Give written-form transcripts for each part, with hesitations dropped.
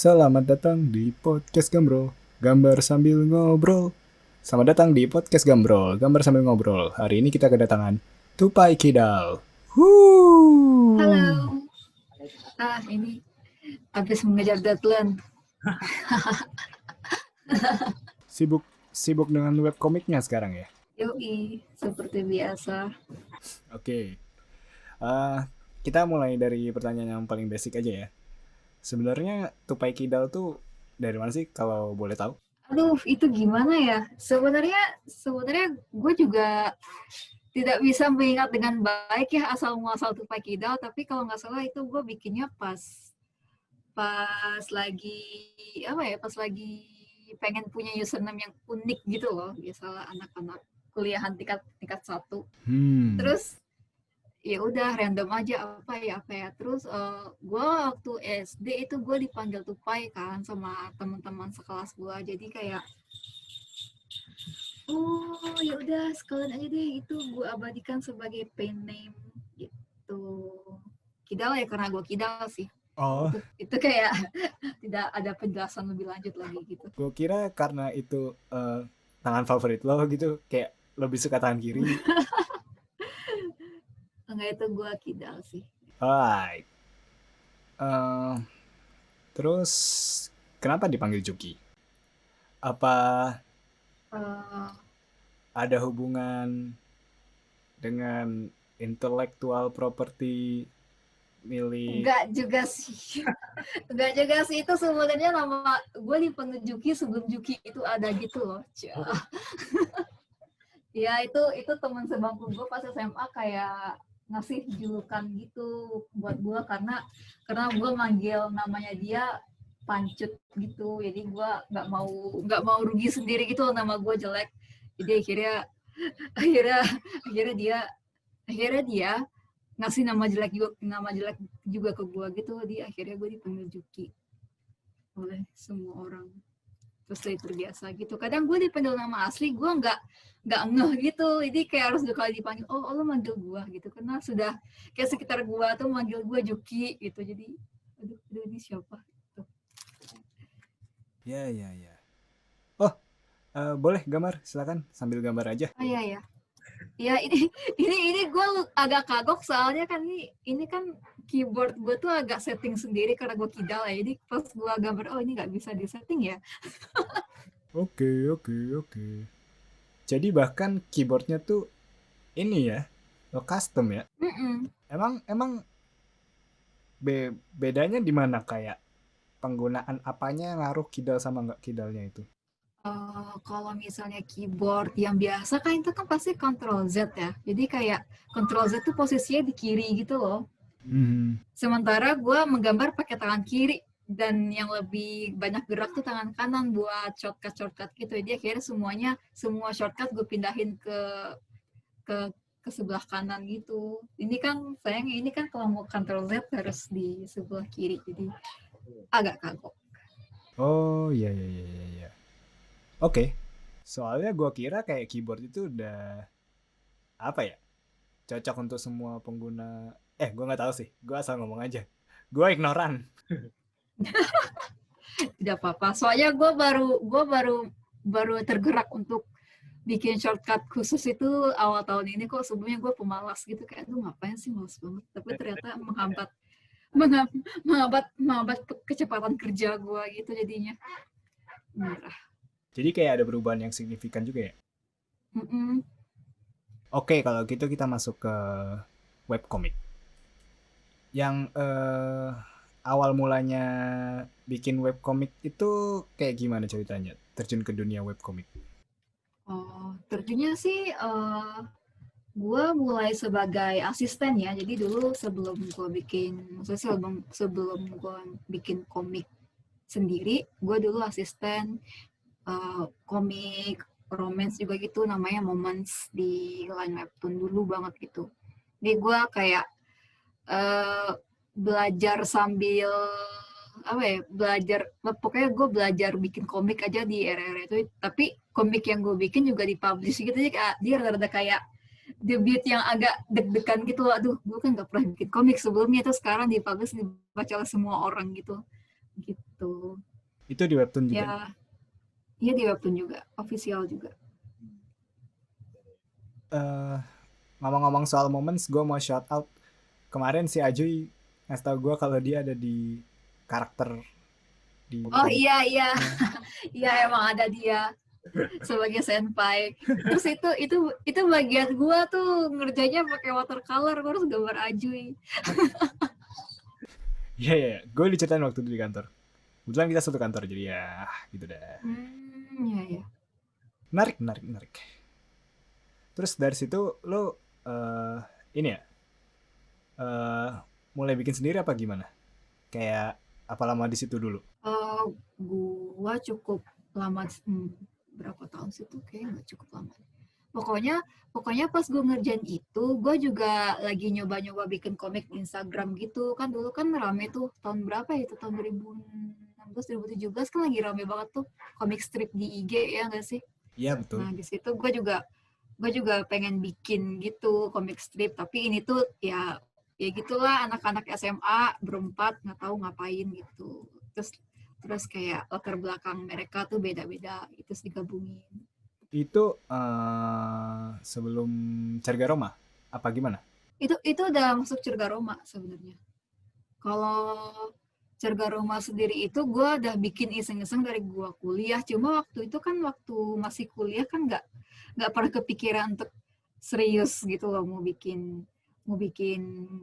Selamat datang di podcast Gambrol, gambar sambil ngobrol. Selamat datang di podcast Gambrol, gambar sambil ngobrol. Hari ini kita kedatangan Tupai Kidal. Halo. Ini habis mengejar deadline. Sibuk dengan webkomiknya sekarang ya? Yoi, seperti biasa. Oke. Eh, kita mulai dari pertanyaan yang paling basic aja ya. Sebenarnya Tupai Kidal tuh dari mana sih kalau boleh tahu? Aduh, itu gimana ya? Sebenarnya gue juga tidak bisa mengingat dengan baik ya asal muasal Tupai Kidal, tapi kalau nggak salah itu gue bikinnya pas lagi pas lagi pengen punya username yang unik gitu loh. Biasalah anak-anak kuliahan tingkat 1. Terus ya udah random aja apa ya terus gue waktu SD itu gue dipanggil Tupai kan sama teman-teman sekelas gue, jadi kayak oh ya udah sekalian aja deh itu gue abadikan sebagai pen name gitu. Kidal ya karena gue Kidal sih. Oh, Itu kayak tidak ada penjelasan lebih lanjut lagi gitu. gue kira karena itu tangan favorit lo gitu, kayak lebih suka tangan kiri. Enggak, itu gue Kidal sih. Alright. Eh, terus kenapa dipanggil Juki? Apa uh, ada hubungan dengan intellectual property milik? Enggak juga sih. Enggak juga sih, itu sebenarnya nama gue dipanggil Juki sebelum Juki itu ada gitu loh. Ya itu teman sebangku gue pas SMA kayak ngasih julukan gitu buat gue karena gue manggil namanya dia Pancut gitu, jadi gue nggak mau rugi sendiri gitu loh, nama gue jelek. Jadi akhirnya akhirnya dia akhirnya dia ngasih nama jelek juga ke gue gitu, di akhirnya gue dipanggil Juki oleh semua orang. Terus saya terbiasa gitu, kadang gue dipanggil nama asli gue nggak ngeh gitu, jadi kayak harus 2 kali dipanggil, oh lo manggil gue gitu, karena sudah kayak sekitar gue tuh manggil gue Juki gitu, jadi aduh ini siapa gitu. Ya, ya, ya. Oh, boleh gambar, silakan sambil gambar aja. Oh iya ya. Ya ini gue agak kagok soalnya kan ini kan keyboard gue tuh agak setting sendiri karena gue Kidal ya. Jadi pas gue gambar, oh ini nggak bisa disetting ya. Oke, oke, oke. Jadi bahkan keyboardnya tuh ini ya, custom ya. Mm-mm. Emang emang bedanya di mana, kayak penggunaan apanya yang ngaruh kidal sama nggak kidalnya itu? Kalau misalnya keyboard yang biasa kan itu kan pasti Ctrl Z ya. Jadi kayak Ctrl Z tuh posisinya di kiri gitu loh. Hmm. Sementara gue menggambar pakai tangan kiri dan yang lebih banyak gerak tuh tangan kanan buat shortcut gitu. Jadi akhirnya semua shortcut gue pindahin ke ke sebelah kanan gitu. Ini kan sayangnya ini kan kalau mau Ctrl Z harus di sebelah kiri, jadi agak kagok. Oh, iya, iya, iya, iya, iya. Oke. Soalnya gua kira kayak keyboard itu udah apa ya? Cocok untuk semua pengguna. Gua nggak tahu sih. Gua asal ngomong aja. Gua ignoran. Tidak apa-apa. Soalnya gue baru tergerak untuk bikin shortcut khusus itu awal tahun ini kok. Sebelumnya gue pemalas gitu, kayak aduh ngapain sih, malas banget. Tapi ternyata menghambat kecepatan kerja gue gitu, jadinya merah. Jadi kayak ada perubahan yang signifikan juga ya. Mm-mm. Oke, kalau gitu kita masuk ke webcomic. Yang awal mulanya bikin webcomic itu kayak gimana ceritanya? Terjun ke dunia webcomic. Terjunnya sih gue mulai sebagai asisten ya. Jadi dulu sebelum gue bikin komik sendiri, gue dulu asisten komik romance juga gitu, namanya Moments di Line Webtoon dulu banget gitu. Jadi gue kayak uh, belajar sambil pokoknya gue belajar bikin komik aja di era-era itu, tapi komik yang gue bikin juga dipublish gitu, jadi dia rada-rada kayak debut yang agak deg-degan gitu loh. Aduh, gue kan gak pernah bikin komik sebelumnya, terus sekarang dipublish, dibaca oleh semua orang gitu. gitu. Itu di webtoon juga? Ya, iya di webtoon juga, official juga. Eh, ngomong-ngomong soal moments, gue mau shout out. Kemarin si Ajuy ngasih tau gue kalau dia ada di karakter di Oh komik. iya iya, iya emang ada dia sebagai senpai. Terus itu bagian gua tuh ngerjainnya pakai watercolor, gua harus gambar Ajui. Iya, yeah, yeah. Gue diceritain waktu itu di kantor. Kebetulan kita satu kantor, jadi ya gitu dah. Iya ya. Menarik, menarik, menarik. Terus dari situ lo ini ya, uh, mulai bikin sendiri apa gimana? Kayak apa lama di situ dulu? Gua cukup lama, berapa tahun sih tuh, kayak nggak cukup lama. Pokoknya pas gue ngerjain itu, gue juga lagi nyoba-nyoba bikin komik Instagram gitu. Kan dulu kan rame tuh, tahun berapa ya itu, tahun 2016, 2017 kan lagi rame banget tuh komik strip di IG, ya nggak sih? Iya, betul. Nah, di situ gue juga pengen bikin gitu komik strip, tapi ini tuh ya gitulah, anak-anak SMA berempat nggak tahu ngapain gitu. Terus kayak latar belakang mereka tuh beda-beda, itu digabungin. Itu sebelum Cerga Roma apa gimana? Itu udah masuk Cerga Roma sebenarnya. Kalau Cerga Roma sendiri itu gue udah bikin iseng-iseng dari gue kuliah. Cuma waktu itu kan, waktu masih kuliah kan nggak pernah kepikiran untuk serius gitu loh, mau bikin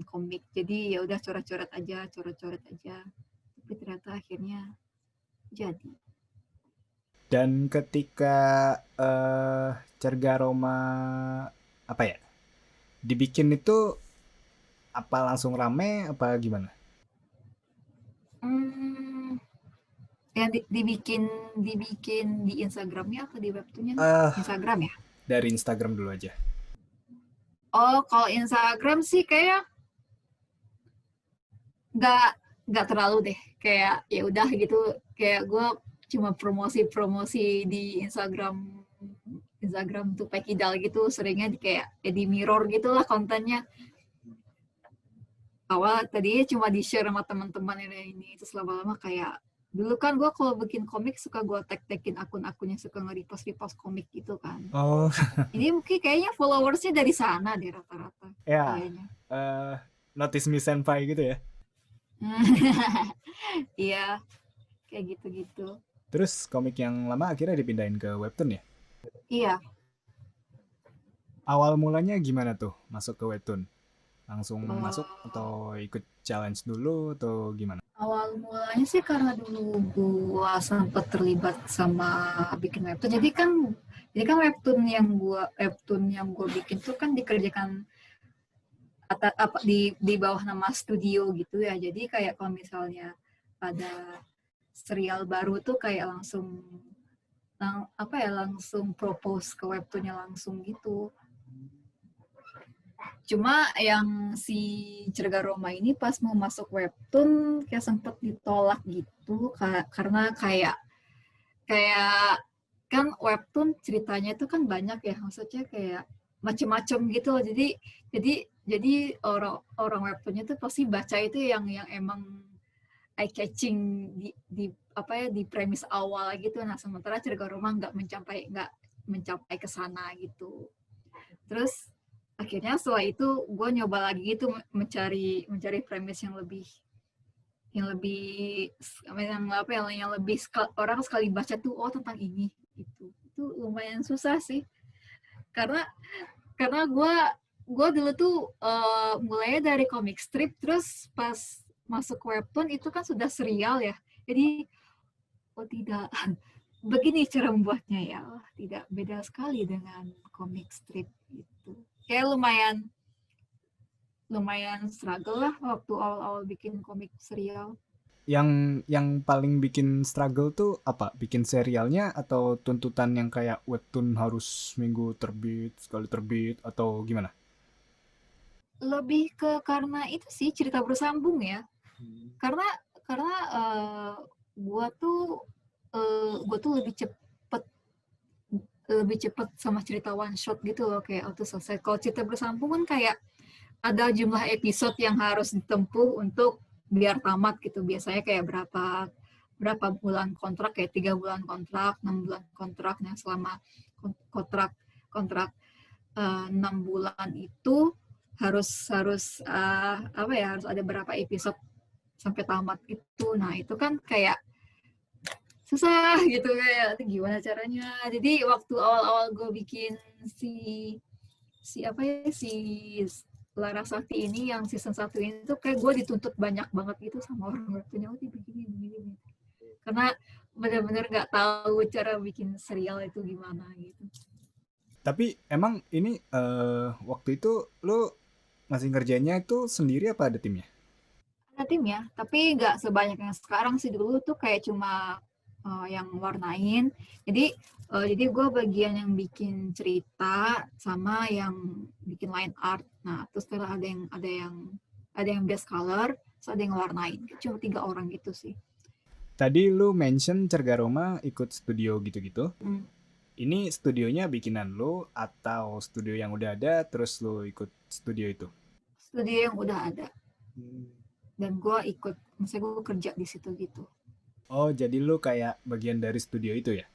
komik. Jadi ya udah coret-coret aja. Tapi ternyata akhirnya jadi. Dan ketika Cerga Roma apa ya? Dibikin itu apa langsung rame apa gimana? Hmm, yang dibikin di Instagramnya atau di webtoonnya nih? Eh Instagram ya? dari Instagram dulu aja. Oh, kalau Instagram sih kayak nggak nggak terlalu deh, kayak ya udah gitu, kayak gue cuma promosi di Instagram tuh Pekidal gitu, seringnya kayak di mirror gitulah kontennya. Awal tadinya cuma di share sama teman-teman ini, terus lama-lama kayak, dulu kan gue kalau bikin komik suka gue tag-tagin akun-akun yang suka nge-repost komik gitu kan. Oh, Jadi mungkin kayaknya followersnya dari sana deh rata-rata ya. kayaknya. Notice me senpai gitu ya. Iya, kayak gitu-gitu. Terus komik yang lama akhirnya dipindahin ke webtoon ya? Iya, Awal mulanya gimana tuh masuk ke webtoon? Langsung masuk eh, atau ikut challenge dulu atau gimana? awal mulanya sih karena dulu gua sempat terlibat sama bikin webtoon. Jadi kan webtoon yang gua bikin tuh kan dikerjakan di bawah nama studio gitu ya. Jadi kayak kalau misalnya ada serial baru tuh kayak langsung propose ke webtoonnya langsung gitu. Cuma yang si Cerga Roma ini pas mau masuk webtoon kayak sempet ditolak gitu, karena kayak kan webtoon ceritanya itu kan banyak ya, maksudnya kayak macem-macem gitu loh. Jadi orang webtoonnya tuh pasti baca itu yang emang eye catching di premis awal gitu. Nah, sementara Cerga Roma nggak mencapai ke sana gitu. Terus akhirnya setelah itu gue nyoba lagi itu mencari premis yang lebih orang sekali baca tuh, oh tentang ini gitu. Itu lumayan susah sih, karena gue dulu tuh mulainya dari komik strip, terus pas masuk webtoon itu kan sudah serial ya. Jadi oh tidak, begini cara membuatnya ya, oh, tidak, beda sekali dengan komik strip gitu. Kayak lumayan struggle lah waktu awal-awal bikin komik serial. Yang paling bikin struggle tuh apa? Bikin serialnya atau tuntutan yang kayak webtoon harus minggu terbit, sekali terbit atau gimana? Lebih ke karena itu sih, cerita bersambung ya. Karena gue tuh lebih cepet sama cerita one shot gitu loh, kayak auto selesai. Kalau cerita bersambung kan kayak ada jumlah episode yang harus ditempuh untuk biar tamat gitu. Biasanya kayak berapa berapa bulan kontrak, kayak 3 bulan kontrak, 6 bulan kontrak. Nah selama kontrak kontrak 6 bulan itu harus harus apa ya, harus ada berapa episode sampai tamat itu. Nah itu kan kayak susah gitu, kayak gimana caranya. Jadi waktu awal-awal gue bikin si si apa ya si Larasati ini yang season 1 ini tuh kayak gue dituntut banyak banget gitu sama orang punya, oh begini begini, karena benar-benar nggak tahu cara bikin serial itu gimana gitu. Tapi emang ini waktu itu lo masih ngerjainnya itu sendiri apa ada timnya? Ada tim ya, tapi nggak sebanyak yang sekarang sih. Dulu tuh kayak cuma yang warnain. Jadi gue bagian yang bikin cerita sama yang bikin line art. Nah terus sekarang ada yang best color, terus ada yang warnain. Cuma 3 orang gitu sih. Tadi lu mention Cergaroma ikut studio gitu-gitu. Hmm. Ini studionya bikinan lu atau studio yang udah ada terus lu ikut studio itu? Studio yang udah ada. Dan gue ikut, misalnya gue kerja di situ gitu. Oh, jadi lu kayak bagian dari studio itu ya?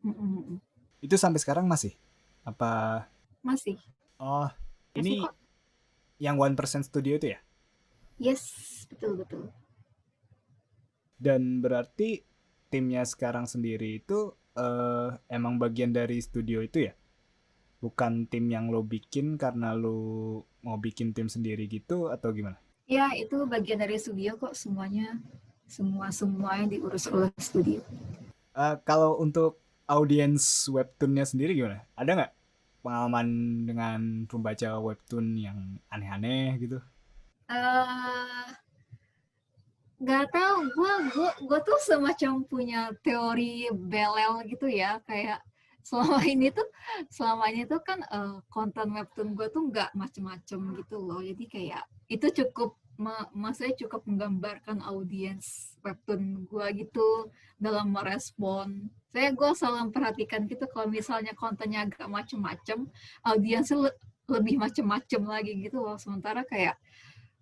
Mm-mm. Itu sampai sekarang masih? Apa? Masih Oh, masih ini kok. yang 1% studio itu ya? Yes, betul betul. Dan berarti timnya sekarang sendiri itu emang bagian dari studio itu ya? Bukan tim yang lo bikin karena lo mau bikin tim sendiri gitu atau gimana? Ya itu bagian dari studio kok, semuanya semuanya diurus oleh studio. Kalau untuk audiens webtoonnya sendiri gimana? Ada nggak pengalaman dengan pembaca webtoon yang aneh-aneh gitu? eh nggak tahu, gue tuh semacam punya teori belel gitu ya, kayak selama ini tuh kan konten webtoon gue tuh nggak macem-macem gitu loh. Jadi kayak itu maksudnya cukup menggambarkan audiens webtoon gue gitu dalam merespon. Gue selalu memperhatikan gitu, kalau misalnya kontennya agak macem-macem, audiensnya lebih macem-macem lagi gitu loh. Sementara kayak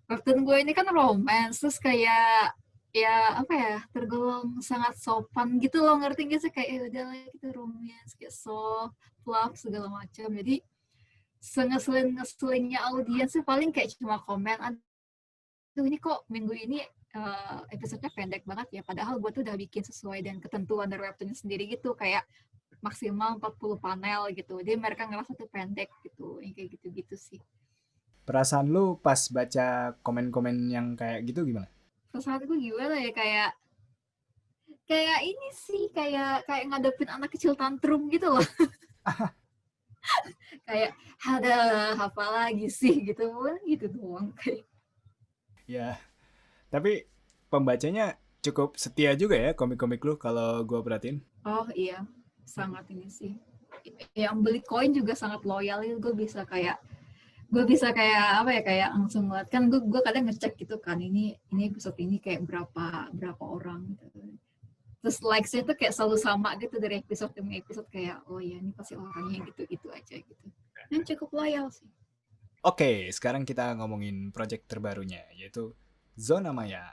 webtoon gue ini kan romance, terus kayak ya apa ya, tergolong sangat sopan gitu loh, ngerti gak sih, kayak udah lah kita romance, kayak soft love segala macam. Jadi sengeselin-ngeselinnya audiens sih paling kayak cuma komen, aduh ini kok minggu ini episodenya pendek banget ya, padahal gue tuh udah bikin sesuai dengan ketentuan dari webtoonnya sendiri gitu, kayak maksimal 40 panel gitu. Jadi mereka ngerasa tuh pendek gitu, yang kayak gitu-gitu sih. Perasaan lu pas baca komen-komen yang kayak gitu gimana? Terus saat itu gimana ya, kayak ini sih, kayak ngadepin anak kecil tantrum gitu loh. Kayak ada apa lagi sih gitu doang kayak. Ya, tapi pembacanya cukup setia juga ya komik-komik lu kalau gua perhatiin. Oh iya, sangat ini sih. Yang beli koin juga sangat loyal. Gue bisa kayak apa ya, kayak langsung ngeliat kan, gue kadang ngecek gitu kan, ini episode ini kayak berapa orang gitu. Terus likes-nya tuh kayak selalu sama gitu dari episode demi episode, kayak oh ya ini pasti orangnya gitu-gitu aja gitu. Dan cukup loyal sih. Oke, sekarang kita ngomongin project terbarunya yaitu Zona Maya.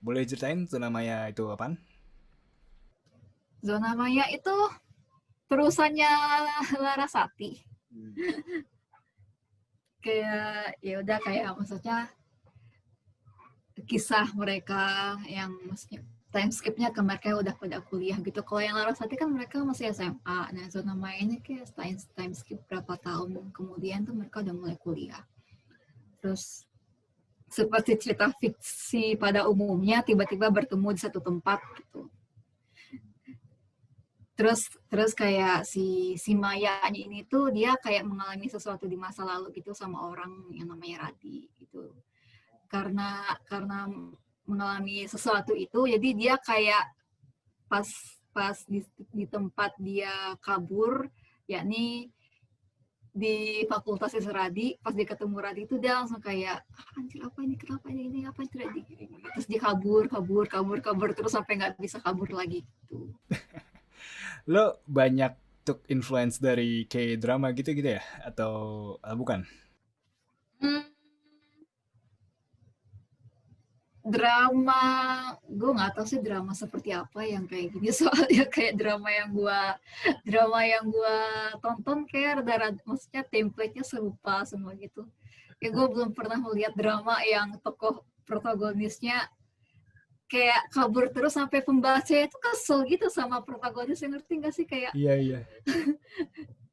Boleh ceritain Zona Maya itu apaan? Zona Maya itu terusannya Larasati. Kayak ya udah, kayak maksudnya kisah mereka yang maksudnya time skipnya ke mereka udah pada kuliah gitu. Kalau yang Larasati kan mereka masih SMA. Nah Zona Maya ini kayak time skip berapa tahun kemudian tuh mereka udah mulai kuliah. Terus seperti cerita fiksi pada umumnya, tiba-tiba bertemu di satu tempat gitu. Terus kayak si Maya ini tuh dia kayak mengalami sesuatu di masa lalu gitu sama orang yang namanya Radi gitu. Karena mengalami sesuatu itu, jadi dia kayak pas pas di tempat dia kabur, yakni di fakultas Radi, pas dia ketemu Radi itu dia langsung kayak anjir, apa ini, kenapa ini apa ini terjadi, terus dia kabur terus sampai nggak bisa kabur lagi gitu. Lo banyak took influence dari K-drama gitu-gitu ya? Atau bukan? Hmm, Drama, gue nggak tahu sih drama seperti apa yang kayak gini. Soalnya kayak drama yang gua tonton kayak rada-rada, maksudnya template-nya serupa semua gitu. Ya gue belum pernah melihat drama yang tokoh protagonisnya kayak kabur terus sampai pembaca itu kesel gitu sama protagonisnya, ngerti gak sih? Kayak Iya, iya.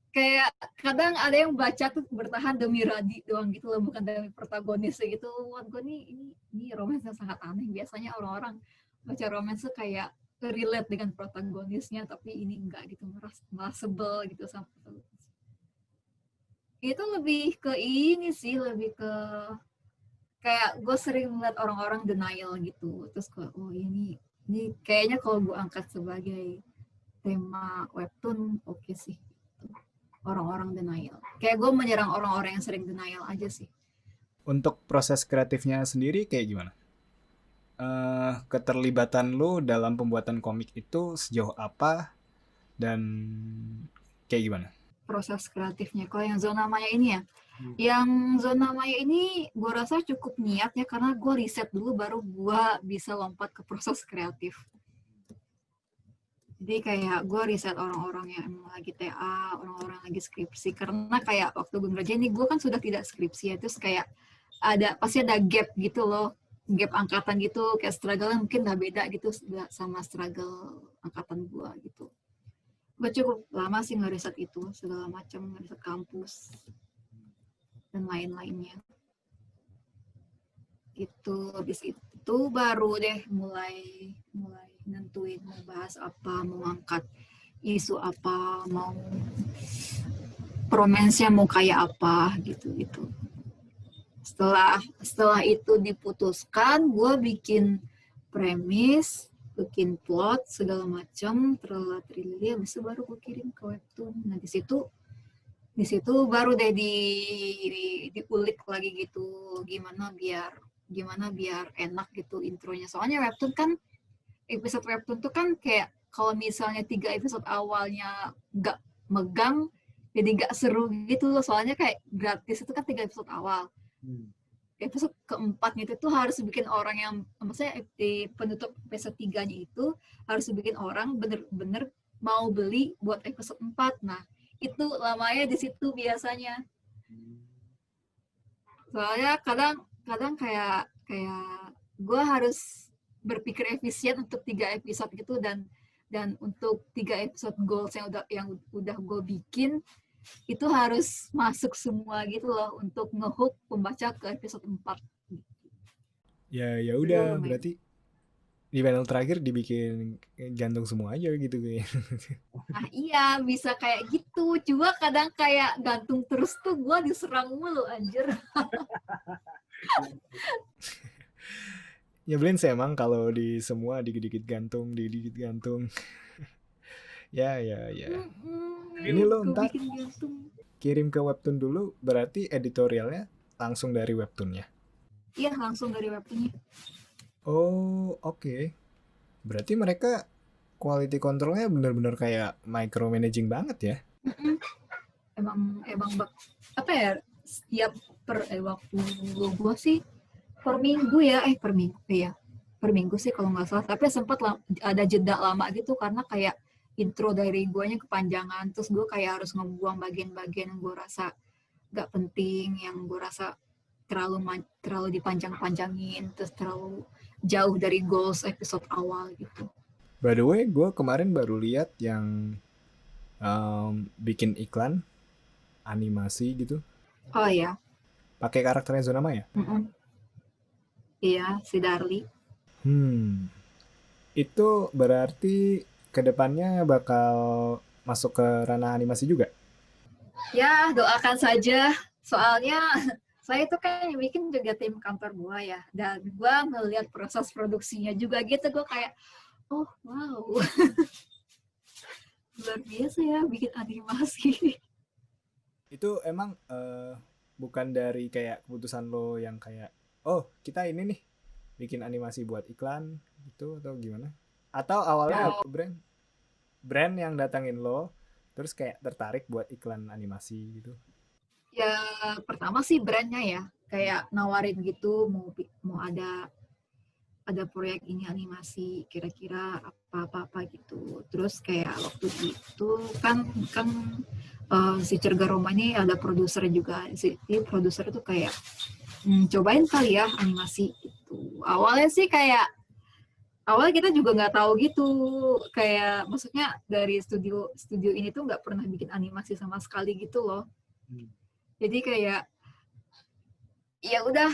kayak kadang ada yang baca tuh bertahan demi Radi doang gitu loh, bukan demi protagonisnya gitu. Buat gue nih, ini romance yang sangat aneh. Biasanya orang-orang baca romance tuh kayak relate dengan protagonisnya, tapi ini enggak gitu, malah sebel gitu sama protagonis. Itu lebih ke ini sih, lebih ke kayak gue sering melihat orang-orang denial gitu, terus kayak oh ini kayaknya kalau gue angkat sebagai tema webtoon oke sih, orang-orang denial. Kayak gue menyerang orang-orang yang sering denial aja sih. Untuk proses kreatifnya sendiri kayak gimana? Keterlibatan lu dalam pembuatan komik itu sejauh apa dan kayak gimana? Proses kreatifnya. Kalau yang zona maya ini ya, yang zona maya ini gue rasa cukup niat ya, karena gue riset dulu baru gue bisa lompat ke proses kreatif. Jadi kayak gue riset orang-orang yang emang lagi TA, orang-orang lagi skripsi. Karena kayak waktu gue ngerjain ini, gue kan sudah tidak skripsi ya. Terus kayak pasti ada gap gitu loh. Gap angkatan gitu, kayak struggle mungkin udah beda gitu sama struggle angkatan gue gitu. Gue cukup lama sih ngeriset itu, segala macam, ngeriset kampus, dan lain-lainnya. Gitu, habis itu baru deh mulai nentuin mau bahas apa, mau angkat isu apa, mau romance-nya mau kayak apa gitu. Setelah itu diputuskan, gue bikin premis, bikin plot segala macam, terlili, habis itu baru gue kirim ke webtoon. Nah di situ baru deh diulik lagi gitu, gimana biar enak gitu intronya. Soalnya webtoon kan, episode webtoon tuh kan kayak kalau misalnya 3 episode awalnya nggak megang, jadi nggak seru gitu loh. Soalnya kayak gratis itu kan 3 episode awal. Episode keempatnya itu tuh harus bikin orang yang, maksudnya di penutup episode 3-nya itu harus bikin orang bener-bener mau beli buat episode 4. Nah, itu lamanya di situ biasanya. Soalnya kadang kayak gue harus berpikir efisien untuk 3 episode gitu, dan untuk 3 episode goals yang udah gue bikin itu harus masuk semua gitu loh untuk ngehook pembaca ke episode 4. Ya, ya Itu udah, lumayan. berarti di panel terakhir dibikin gantung semua aja gitu kayak. Nah iya bisa kayak gitu, cuma kadang kayak gantung terus tuh gue diserang mulu anjir. Nyebelin sih emang kalau di semua dikit-dikit gantung, dikit-dikit gantung. Ya, ya, ya. Ini lo Gue ntar bikin gantung. kirim ke webtoon dulu, berarti editorialnya langsung dari webtoonnya. Iya langsung dari webtoonnya. Oh, oke. Berarti mereka quality controlnya bener-bener kayak micromanaging banget ya. Emang apa ya, setiap waktu gue sih per minggu sih kalau nggak salah, tapi sempat ada jeda lama gitu karena kayak intro dari guanya kepanjangan, terus gue kayak harus ngebuang bagian-bagian yang gue rasa gak penting, yang gue rasa terlalu dipanjang-panjangin, terus terlalu jauh dari goals episode awal gitu. By the way, gue kemarin baru lihat yang bikin iklan animasi gitu, Oh ya. pakai karakternya Zona Maya. Iya, si Darli. Itu berarti kedepannya bakal masuk ke ranah animasi juga. Ya, doakan saja. Soalnya saya itu kan yang bikin juga tim kantor gua ya. Dan gua melihat proses produksinya juga gitu. Gua kayak, oh wow. Luar biasa ya bikin animasi. Itu emang bukan dari kayak keputusan lo yang kayak, oh kita ini nih bikin animasi buat iklan gitu atau gimana? Atau awalnya Ya, brand yang datangin lo terus kayak tertarik buat iklan animasi gitu. ya pertama sih brandnya ya. Kayak nawarin gitu, mau ada ada proyek ini animasi kira-kira apa gitu. Terus kayak waktu itu kan kan si Cerga Roma ini ada produser juga. Si produser itu kayak cobain kali ya animasi gitu. Awalnya kita juga nggak tahu gitu, kayak maksudnya dari studio ini tuh nggak pernah bikin animasi sama sekali gitu loh. Jadi kayak ya udah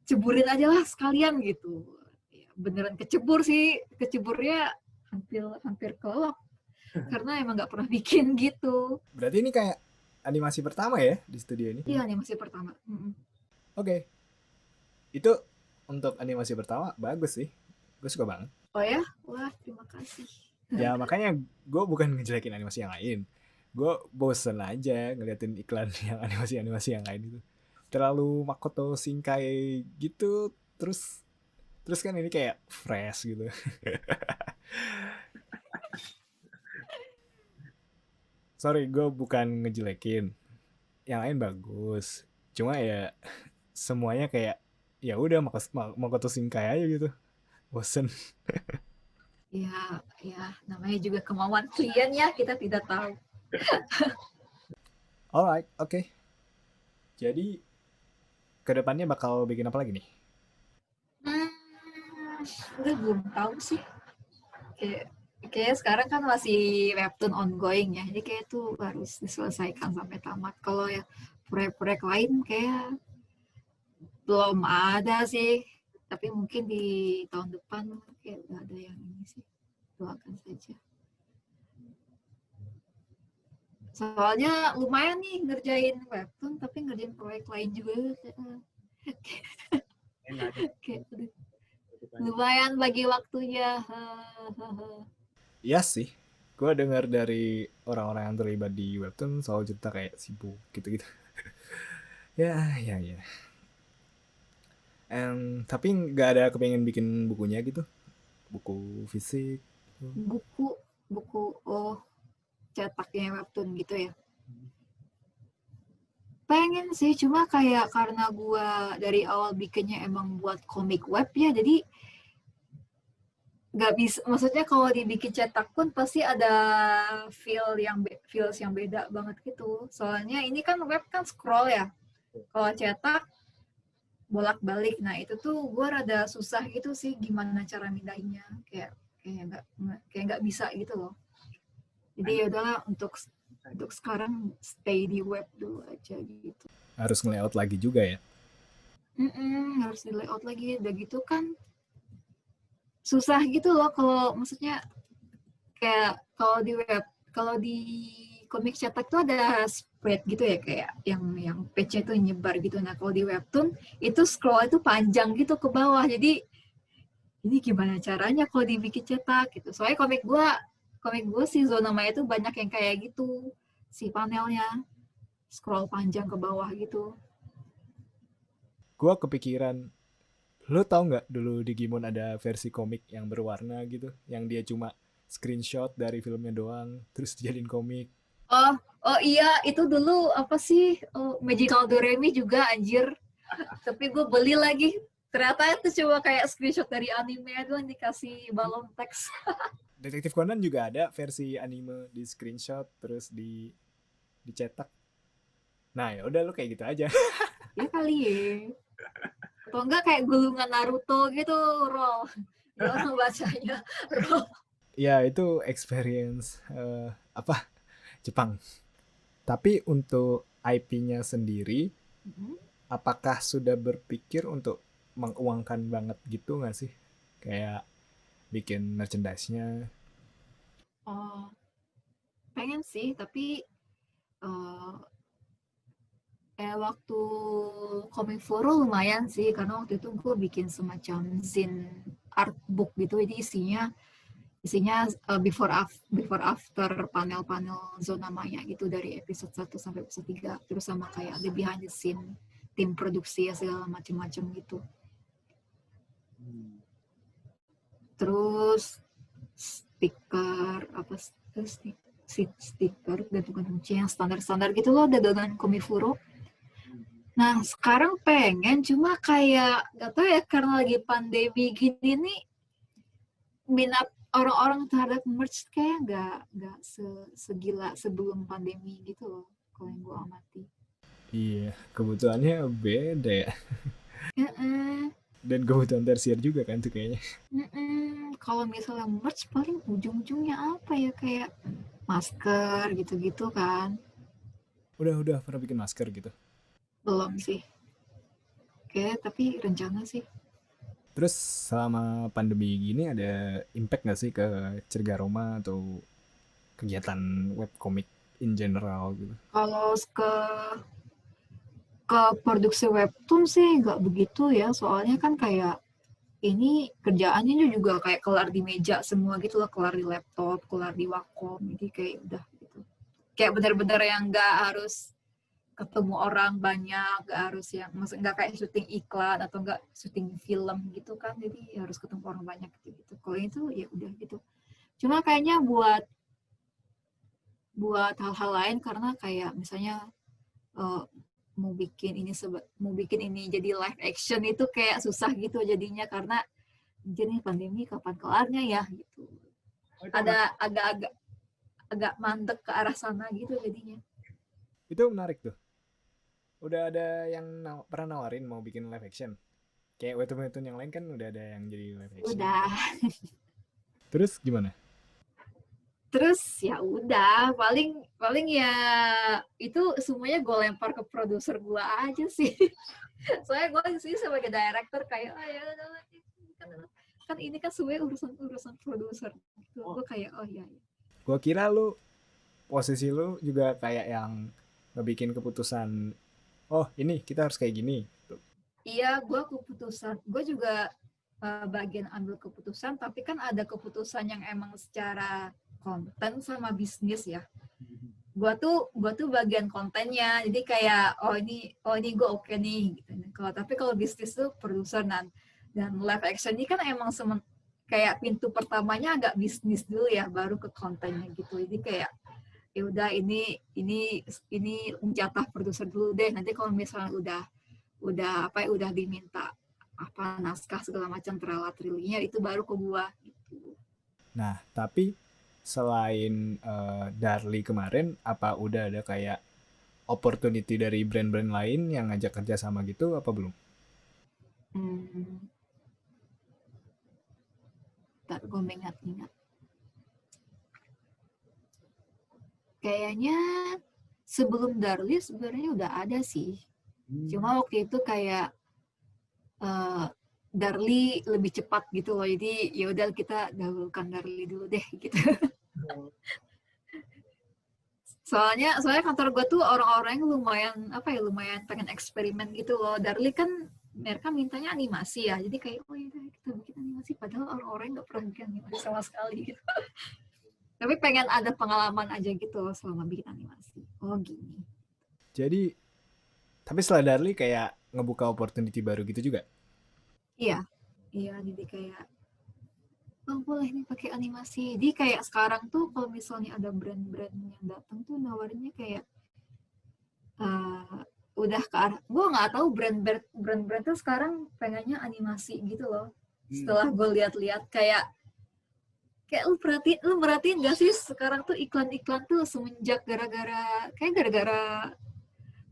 ceburin aja lah sekalian gitu. Ya, beneran keceburnya hampir kelelap karena emang nggak pernah bikin gitu. Berarti ini kayak animasi pertama ya di studio ini? Iya, animasi pertama. Oke. Itu untuk animasi pertama bagus sih. Gue suka banget. Oh ya? Wah, terima kasih. Ya makanya gue bukan ngejelekin animasi yang lain. Gue bosen aja ngeliatin iklan yang animasi-animasi yang lain itu. Terlalu Makoto Shinkai gitu. Terus kan ini kayak fresh gitu. Sorry, gue bukan ngejelekin. Yang lain bagus. Cuma ya semuanya kayak ya udah Makoto Shinkai aja gitu. Bosen. Ya, namanya juga kemauan klien ya, kita tidak tahu. Alright, oke. Jadi kedepannya bakal bikin apa lagi nih? Udah belum tahu sih. Kayak sekarang kan masih webtoon ongoing ya, jadi kayak itu harus diselesaikan sampai tamat. Kalau ya proyek-proyek lain kayak belum ada sih, tapi mungkin di tahun depan kayak udah ada yang ini sih. Doakan saja. Soalnya lumayan nih ngerjain webtoon, tapi ngerjain proyek lain juga. Kayak lumayan bagi waktunya. Iya sih. Gue dengar dari orang-orang yang terlibat di webtoon selalu cerita kayak sibuk gitu-gitu. Ya. Tapi nggak ada kepengen bikin bukunya gitu, buku fisik. Buku cetaknya webtoon gitu ya. Pengen sih, cuma kayak karena gua dari awal bikinnya emang buat komik web ya, jadi nggak bisa, maksudnya kalau dibikin cetak pun pasti ada feels yang beda banget gitu. Soalnya ini kan web kan scroll ya. Kalau cetak bolak-balik. Nah, itu tuh gue rada susah gitu sih gimana cara mindahinnya. Kayak nggak bisa gitu loh. Jadi ya udahlah, untuk sekarang stay di web dulu aja gitu. Harus nge-layout lagi juga ya. Harus di layout lagi. Udah gitu kan susah gitu loh kalau maksudnya kayak kalau di komik cetak tuh ada spread gitu ya, kayak yang page-nya tuh nyebar gitu. Nah, kalau di webtoon itu scroll itu panjang gitu ke bawah. Jadi ini gimana caranya kalau dibikin cetak gitu. Soalnya komik gue si Zona Maya itu banyak yang kayak gitu. Si panelnya scroll panjang ke bawah gitu. Gue kepikiran, lo tau nggak dulu Digimon ada versi komik yang berwarna gitu, yang dia cuma screenshot dari filmnya doang, terus dijadiin komik. Oh iya, itu dulu apa sih? Magical Doremi juga anjir. Tapi gue beli lagi. Ternyata itu cuma kayak screenshot dari anime doang dikasih balon teks. Detektif Conan juga ada versi anime di screenshot terus dicetak. Nah ya udah lo kayak gitu aja. Ya kali ya. Atau enggak kayak gulungan Naruto gitu, roll. Ya orang bacanya roll. Ya itu experience Jepang. Tapi untuk IP-nya sendiri, apakah sudah berpikir untuk menguangkan banget gitu nggak sih? Kayak bikin merchandise-nya. Pengen sih, tapi waktu Coming Foro lumayan sih, karena waktu itu gue bikin semacam zine art book gitu, jadi isinya before after panel-panel Zona Maya gitu dari episode 1 sampai episode 3, terus sama kayak the behind the scene tim produksi ya segala macam-macam gitu. Terus stiker gantungan kunci yang standar-standar gitu loh, ada dengan Komifuro. Nah, sekarang pengen, cuma kayak gak tau ya, karena lagi pandemi gini nih, minat orang-orang terhadap merch kayak nggak segila sebelum pandemi gitu loh, kalau yang gue amati. Iya, kebutuhannya beda ya. Mm-mm, Dan kebutuhan tersier juga kan tuh kayaknya. mm-mm. Kalau misalnya merch paling ujung-ujungnya apa ya, kayak masker gitu-gitu kan. Udah pernah bikin masker gitu. Belum sih, kayak tapi rencana sih. Terus selama pandemi gini ada impact nggak sih ke Cergaroma atau kegiatan webcomic in general gitu? Kalau ke produksi webtoon sih nggak begitu ya, soalnya kan kayak ini kerjaannya juga kayak kelar di meja semua gitu loh, kelar di laptop, kelar di Wacom, jadi kayak udah gitu. Kayak bener-bener yang nggak harus ketemu orang banyak, nggak harus yang maksud nggak kayak syuting iklan atau nggak syuting film gitu kan, jadi harus ketemu orang banyak gitu. Kalau itu ya udah gitu. Cuma kayaknya buat buat hal-hal lain, karena kayak misalnya uh, mau bikin ini jadi live action itu kayak susah gitu jadinya, karena jadi pandemi kapan kelarnya ya gitu. Oh, itu menarik. Ada agak-agak agak mandek ke arah sana gitu jadinya. Itu menarik tuh. Udah ada yang pernah nawarin mau bikin live action. Kayak webtoon yang lain kan udah ada yang jadi live action. Udah. Terus gimana? Terus ya udah, paling paling ya itu semuanya gue lempar ke produser gue aja sih. Soalnya gue sih sebagai director kayak oh ya kan, kan ini kan semuanya urusan produser gitu. Oh, Gue kayak oh iya, iya. gua kira lu posisi lu juga kayak yang ngebikin keputusan. Oh, ini kita harus kayak gini. Iya, gue keputusan, gue juga bagian ambil keputusan, tapi kan ada keputusan yang emang secara konten sama bisnis ya. Gue tuh bagian kontennya, jadi kayak oh ini gue oke nih gitu. Kalau tapi kalau bisnis tuh produser dan live action ini kan emang kayak pintu pertamanya agak bisnis dulu ya, baru ke kontennya gitu. Jadi kayak ya udah ini jatah produser dulu deh. Nanti kalau misalnya udah diminta apa naskah segala macam teralat trilinya itu baru ke gua gitu. Nah, tapi selain Darli kemarin, apa udah ada kayak opportunity dari brand-brand lain yang ngajak kerja sama gitu apa belum? Hmm, ntar gue ingat-ingat. Kayaknya sebelum Darli sebenarnya udah ada sih. Cuma waktu itu kayak uh, Darli lebih cepat gitu loh. Jadi ya udah kita dahulukan Darli dulu deh gitu. Soalnya kantor gue tuh orang-orang yang lumayan apa ya, lumayan pengen eksperimen gitu loh. Darli kan mereka mintanya animasi ya, jadi kayak oh ya kita bikin animasi, padahal orang-orang nggak pernah bikin animasi sama sekali gitu. Tapi pengen ada pengalaman aja gitu loh selama bikin animasi. Oh gini. Jadi, tapi setelah Darli kayak ngebuka opportunity baru gitu juga. Iya, iya, jadi kayak oh boleh nih pakai animasi. Jadi kayak sekarang tuh kalau misalnya ada brand-brand yang datang tuh nawarinnya kayak uh, udah ke arah, gue nggak tahu brand-brand tuh sekarang pengennya animasi gitu loh. Setelah gue lihat-lihat kayak lu perhatiin gak sih sekarang tuh iklan-iklan tuh semenjak gara-gara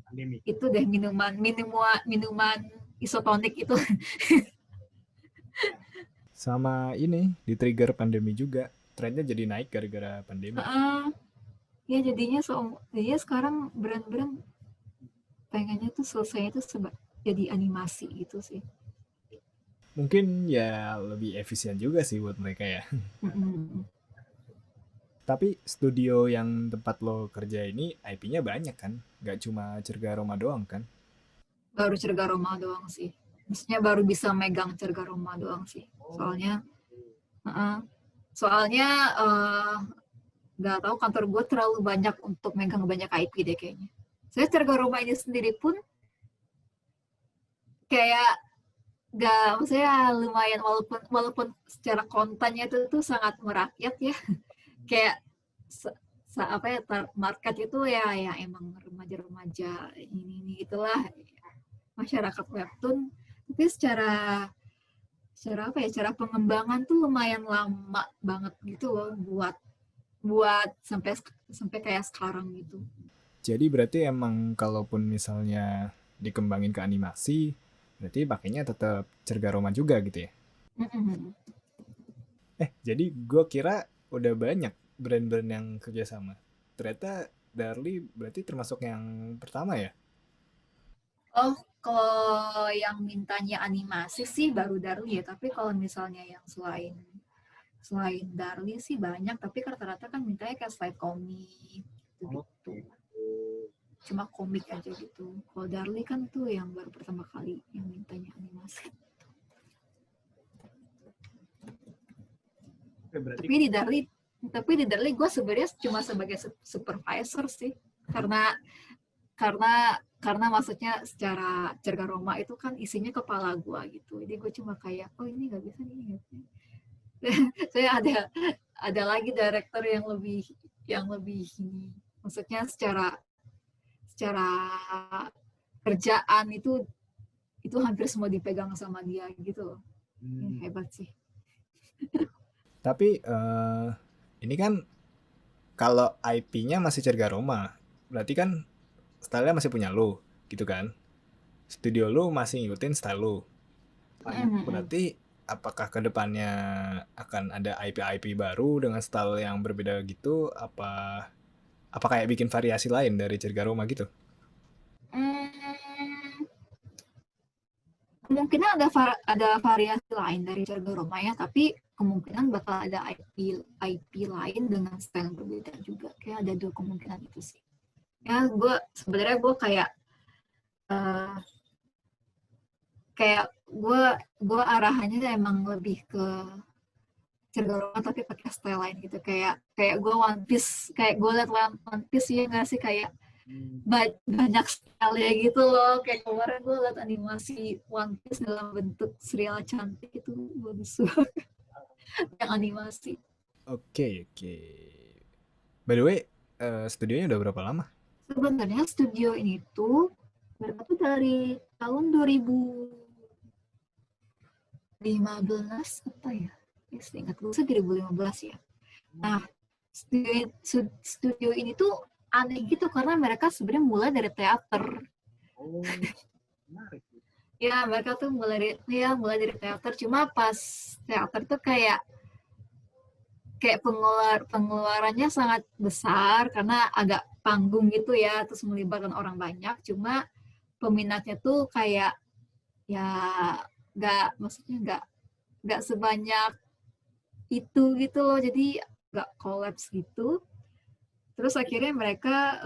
Pandemi. itu deh, minuman isotonik itu. Sama ini, di trigger pandemi juga. Trennya jadi naik gara-gara pandemi. Ya jadinya sekarang brand-brand pengennya tuh selesai itu jadi animasi gitu sih. Mungkin ya lebih efisien juga sih buat mereka ya. Mm-mm. Tapi studio yang tempat lo kerja ini IP-nya banyak kan? Gak cuma Cerga Roma doang kan? Baru Cergaroma doang sih. Maksudnya baru bisa megang Cergaroma doang sih. Uh-uh. Soalnya nggak tahu, kantor gue terlalu banyak untuk megang banyak IP deh kayaknya. Saya Cergaroma ini sendiri pun kayak nggak, maksudnya lumayan, walaupun walaupun secara kontennya itu tuh sangat merakyat ya. Kayak apa ya, market itu ya emang remaja-remaja ini itulah. masyarakat webtoon, tapi secara secara apa ya, cara pengembangan tuh lumayan lama banget gitu loh buat buat sampai sampai kayak sekarang gitu. Jadi berarti emang kalaupun misalnya dikembangin ke animasi, berarti pakainya tetap Cergaroma juga gitu ya? Mm-mm. Jadi gue kira udah banyak brand-brand yang kerjasama. Ternyata Darly berarti termasuk yang pertama ya? Oh, kalau yang mintanya animasi sih baru Darli ya, tapi kalau misalnya yang selain selain Darli sih banyak, tapi rata-rata kan mintanya kayak slide komik gitu-gitu. Cuma komik aja gitu. Kalau Darli kan tuh yang baru pertama kali yang mintanya animasi. Berarti Tapi di Darli gue sebenarnya cuma sebagai supervisor sih, karena karena maksudnya secara cerga Roma itu kan isinya kepala gue gitu, jadi gue cuma kayak oh ini nggak bisa nih gitu. Saya ada lagi director yang lebih ini, maksudnya secara secara kerjaan itu hampir semua dipegang sama dia gitu loh. Hebat sih. Tapi ini kan kalau IP-nya masih Cergaroma, berarti kan style-nya masih punya lo, gitu kan? Studio lo masih ngikutin style lo. Berarti apakah kedepannya akan ada IP-IP baru dengan style yang berbeda gitu? Apa kayak bikin variasi lain dari Cergaroma gitu? Hmm, kemungkinan ada variasi lain dari cerga Roma ya, tapi kemungkinan bakal ada IP lain dengan style yang berbeda juga. Kayak ada dua kemungkinan itu sih. Ya gue sebenarnya gue uh, kayak gue arahannya emang lebih ke cerga Roma tapi pakai style lain gitu. Kayak kayak gue One Piece, kayak gue liat One Piece ya nggak sih, kayak banyak sekali ya gitu loh. Kayak kemarin gue liat animasi One Piece dalam bentuk serial cantik, itu bagus banget. Yang animasi. Oke, oke. By the way, studionya udah berapa lama? Sebenarnya studio ini tuh mereka tuh dari tahun 2015 apa ya? Ya, seingat gue sih 2015 ya. Nah, studio ini tuh aneh gitu karena mereka sebenarnya mulai dari teater. Ya, mereka tuh mulai dari teater, cuma pas teater tuh kayak kayak pengeluarannya sangat besar karena agak panggung gitu ya, terus melibatkan orang banyak, cuma peminatnya tuh kayak ya nggak sebanyak itu gitu loh, jadi nggak kolaps gitu. Terus akhirnya mereka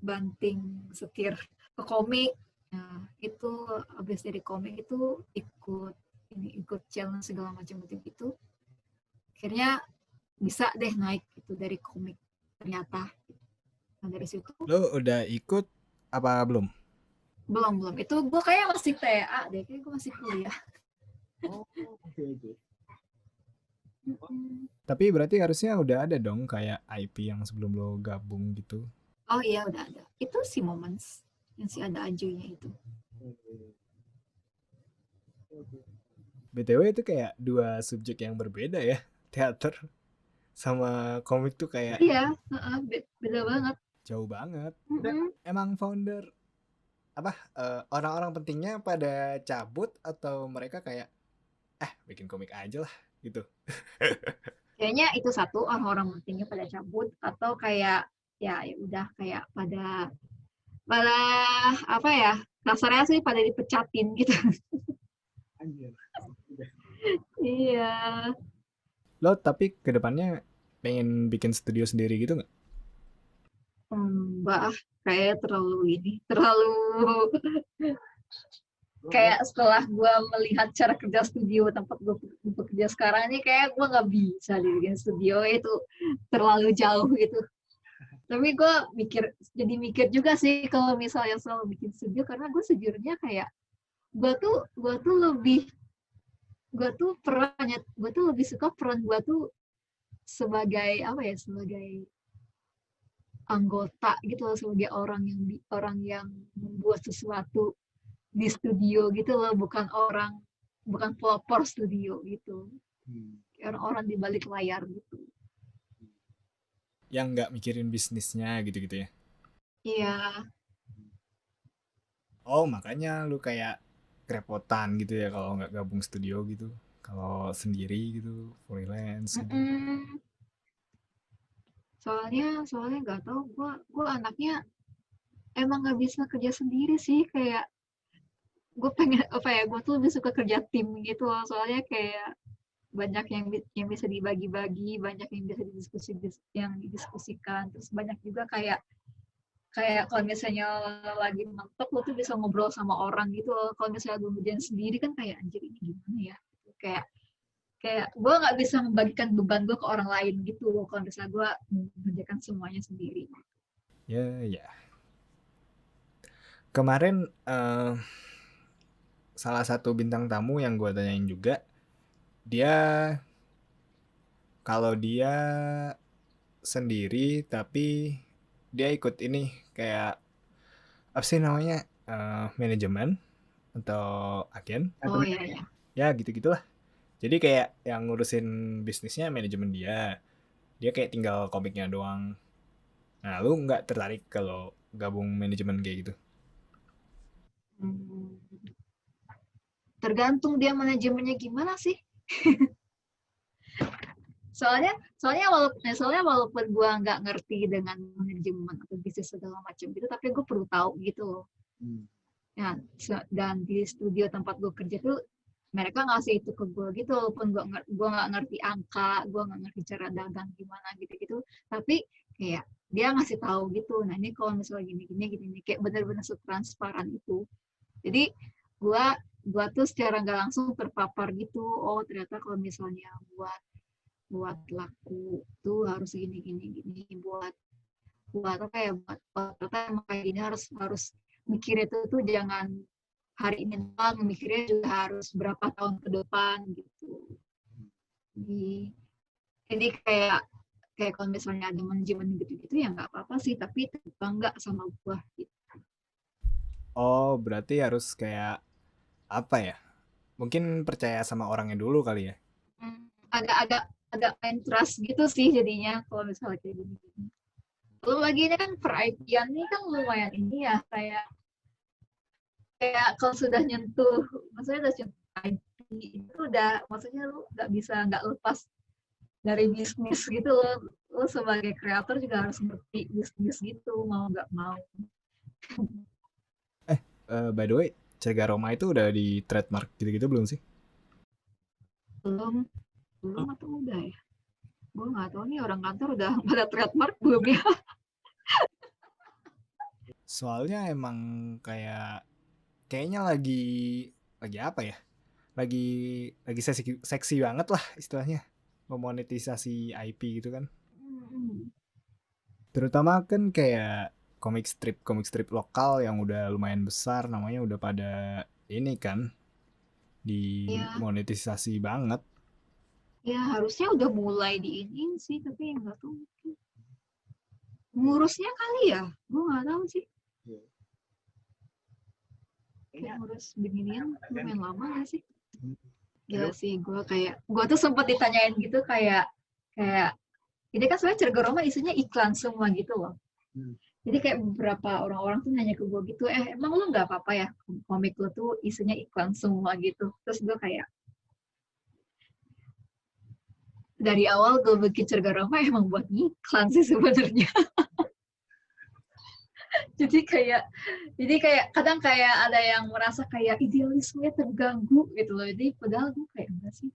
banting setir ke komik. Nah, itu habis dari komik itu ikut challenge segala macam gitu. Akhirnya bisa deh naik itu dari komik ternyata. Nah, dari situ Lo udah ikut apa belum? belum itu gue kayak masih TA deh, kayak gue masih kuliah. Tapi berarti harusnya udah ada dong kayak IP yang sebelum lo gabung gitu. Oh iya udah ada, itu si Moments yang si ada ajunya itu. BTW itu kayak dua subjek yang berbeda ya. Teater sama komik tuh kayak Iya, beda banget. jauh banget. Mm-mm. Emang founder apa orang-orang pentingnya pada cabut atau mereka kayak bikin komik aja lah gitu. Kayaknya itu satu, orang-orang pentingnya pada cabut atau kayak ya udah kayak pada pada apa ya, kasarnya sih pada dipecatin gitu. Iya. Lo tapi kedepannya pengen bikin studio sendiri gitu nggak? Mbak, kayak terlalu kayak setelah gue melihat cara kerja studio tempat gue bekerja sekarang ini, kayak gue nggak bisa dibikin studio itu, terlalu jauh gitu. Tapi gue jadi mikir juga sih kalau misalnya selalu bikin studio, karena gue sejujurnya kayak gue tuh lebih suka peran gue tuh sebagai apa ya, sebagai anggota gitu loh, sebagai orang yang membuat sesuatu di studio gitu loh, bukan pelopor studio gitu, orang-orang di balik layar gitu. Yang nggak mikirin bisnisnya gitu-gitu ya. Iya. Oh, makanya lu kayak kerepotan gitu ya kalau nggak gabung studio gitu. Kalau sendiri gitu, freelance gitu. Mm-mm. Soalnya nggak tahu, gue anaknya emang nggak bisa kerja sendiri sih, kayak gue pengen apa ya, gue tuh lebih suka kerja tim gitu loh, soalnya kayak banyak yang bisa dibagi-bagi, banyak yang bisa yang didiskusikan, terus banyak juga kayak kayak kalau misalnya lagi mentok lo tuh bisa ngobrol sama orang gitu loh. Kalau misalnya gue ngerjain sendiri kan kayak anjir ini gimana ya, kayak kayak gue nggak bisa membagikan beban gue ke orang lain gitu loh kalau misalnya gue mengerjakan semuanya sendiri. Ya, ya. Kemarin salah satu bintang tamu yang gue tanyain juga, dia kalau dia sendiri tapi dia ikut ini kayak apa sih namanya, manajemen atau agen, Oh iya ya. ya gitu-gitulah. Jadi kayak yang ngurusin bisnisnya manajemen dia, dia kayak tinggal komiknya doang. Nah, lu nggak tertarik kalau gabung manajemen kayak gitu? Hmm, tergantung dia manajemennya gimana sih. Soalnya walaupun gue nggak ngerti dengan manajemen atau bisnis segala macam gitu, tapi gue perlu tahu gitu loh. Ya, dan di studio tempat gue kerja tuh mereka ngasih itu ke gue gitu, walaupun gue nggak ngerti angka, gue nggak ngerti cara dagang gimana gitu-gitu, tapi kayak dia ngasih tahu gitu. Nah ini kalau misalnya gini-gini gini, kayak bener-bener setransparan itu. Jadi gue gua tuh secara nggak langsung terpapar gitu. Oh ternyata kalau misalnya buat buat laku tuh harus gini gini gini, buat buat apa ya, buat apa emang kayak gini, harus harus mikirnya tuh jangan hari ini doang, mikirnya juga harus berapa tahun ke depan gitu. Jadi kayak kayak kalau misalnya ada manajemen gitu-gitu ya nggak apa-apa sih, tapi tetap bangga sama gua gitu. Oh, berarti harus kayak apa ya? Mungkin percaya sama orangnya dulu kali ya. Agak-agak agak main trust gitu sih jadinya kalau misalnya kayak gini. Belum lagi ini kan per IP-an ini kan lumayan ini ya, kayak kayak kalau sudah nyentuh, maksudnya udah nyentuh IP itu udah, maksudnya lu nggak bisa nggak lepas dari bisnis gitu loh. Lu sebagai kreator juga harus ngerti bisnis gitu, mau nggak mau. By the way, Cerga Roma itu udah di trademark gitu-gitu belum sih? Belum, belum atau udah ya? Gue nggak tahu nih, orang kantor udah pada trademark belum ya. Soalnya emang kayak kayaknya lagi apa ya? Lagi lagi seksi banget lah istilahnya. Memonetisasi IP gitu kan. Hmm. Terutama kan kayak komik strip lokal yang udah lumayan besar namanya udah pada ini kan Ya, dimonetisasi banget. ya harusnya udah mulai diinin sih, tapi nggak tahu. Ngurusnya kali ya, gue nggak tahu sih. Kayak ngurus beginian lumayan lama gak sih? Gila sih, gue tuh sempat ditanyain gitu, kayak kayak ini kan sebenarnya Cergoroma isinya iklan semua gitu loh. Jadi kayak beberapa orang-orang tuh nanya ke gue gitu, emang lu nggak apa-apa ya komik lu tuh isinya iklan semua gitu. Terus gue kayak dari awal gue bikin Cergoroma emang buat iklan sih sebenarnya. jadi kayak jadi kayak kadang kayak ada yang merasa kayak idealismenya terganggu gitu loh. Jadi padahal gue kayak enggak sih.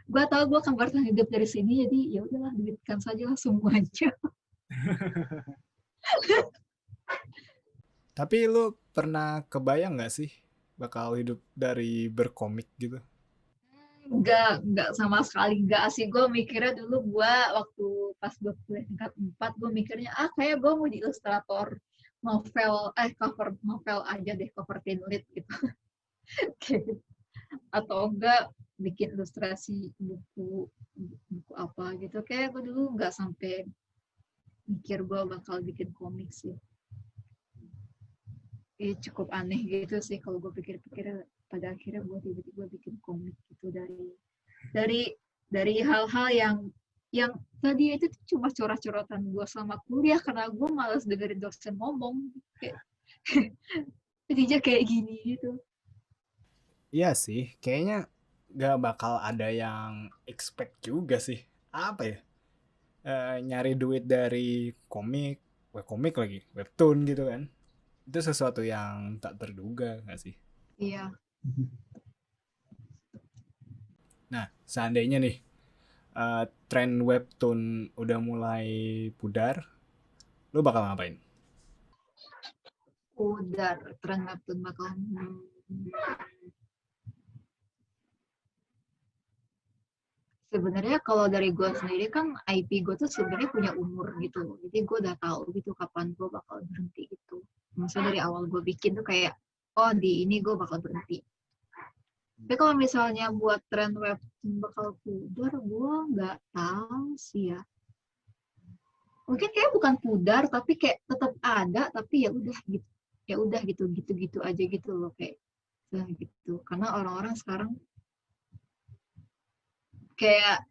Gue tahu gue akan bertahan hidup dari sini, jadi ya udahlah duitkan saja lah semuanya. Tapi lu pernah kebayang nggak sih bakal hidup dari berkomik gitu? Enggak sama sekali enggak sih. Gue mikirnya dulu, gue waktu pas gue kuliah tingkat 4, gue mikirnya kayak gue mau di ilustrator novel, cover novel aja deh, cover teen lit gitu. Atau enggak bikin ilustrasi buku buku apa gitu. Kayak gue dulu enggak sampai mikir gue bakal bikin komik sih. cukup aneh gitu sih kalau gue pikir-pikir. Pada akhirnya gue tiba-tiba bikin komik gitu dari dari hal-hal yang tadi itu tuh cuma coret-coretan gue selama kuliah karena gue malas dengerin dosen ngomong kayak jadinya kayak gini gitu. Iya sih, kayaknya gak bakal ada yang expect juga sih. Apa ya? Nyari duit dari komik, webkomik lagi, webtoon gitu kan. Itu sesuatu yang tak terduga gak sih? Iya. Nah, seandainya nih tren webtoon udah mulai pudar, lu bakal ngapain? Udah tren webtoon bakal sebenarnya kalau dari gue sendiri kan IP gue tuh sebenarnya punya umur gitu, jadi gue udah tahu gitu kapan gue bakal berhenti gitu. Maksudnya dari awal gue bikin tuh kayak oh di ini gue bakal berhenti. Tapi kalau misalnya buat tren web bakal pudar, gue nggak tahu sih ya. Mungkin kayak bukan pudar, tapi kayak tetap ada, tapi ya udah gitu, ya udah gitu, gitu-gitu aja gitu loh kayak gitu. Karena orang-orang sekarang kayak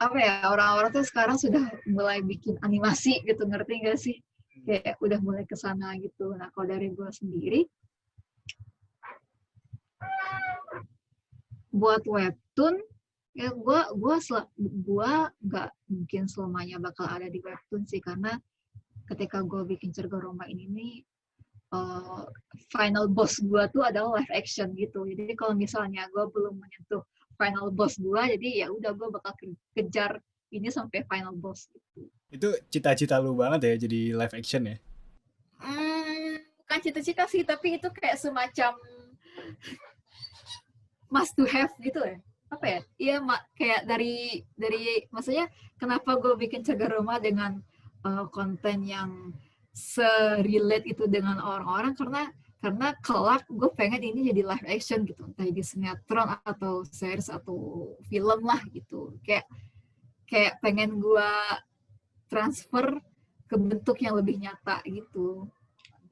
apa ya, orang-orang tuh sekarang sudah mulai bikin animasi gitu, ngerti gak sih? Kayak udah mulai ke sana gitu. Nah kalau dari gue sendiri, buat webtoon ya gue nggak mungkin selamanya bakal ada di webtoon sih, karena ketika gue bikin Cerga Roma ini nih uh, final boss gue tuh adalah live action gitu. Jadi kalau misalnya gue belum menyentuh final boss gue, jadi ya udah gue bakal kejar ini sampai final boss gitu. Itu cita-cita lu banget ya jadi live action ya? Bukan cita-cita sih, tapi itu kayak semacam must to have gitu ya. Apa ya? Iya, kayak dari maksudnya kenapa gue bikin Cagar Roma dengan konten yang se-relate itu dengan orang-orang, karena kelak gue pengen ini jadi live action gitu, entah di sinetron atau series atau film lah gitu. Kayak pengen gue transfer ke bentuk yang lebih nyata gitu.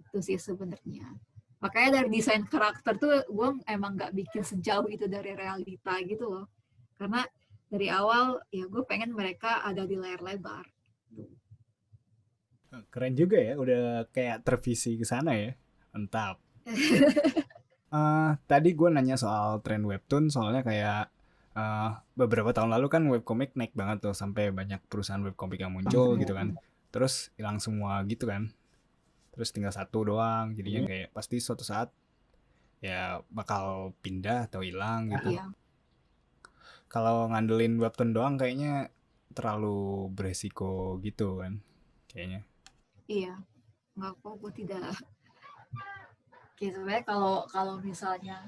Itu sih sebenarnya. Makanya dari desain karakter tuh gue emang nggak bikin sejauh itu dari realita gitu loh. Karena dari awal ya gue pengen mereka ada di layar lebar. Keren juga ya, udah kayak tervisi ke sana ya. Mantap. Tadi gue nanya soal tren webtoon, soalnya kayak eh, beberapa tahun lalu kan webcomic naik banget tuh, sampai banyak perusahaan webcomic yang muncul gitu kan. Terus hilang semua gitu kan. Terus tinggal satu doang, jadinya kayak pasti suatu saat ya bakal pindah atau hilang gitu. Iya, Kalau ngandelin webtoon doang kayaknya terlalu beresiko gitu kan, kayaknya. iya. Nggak kok, gue tidak. Kayak sebenarnya kalau misalnya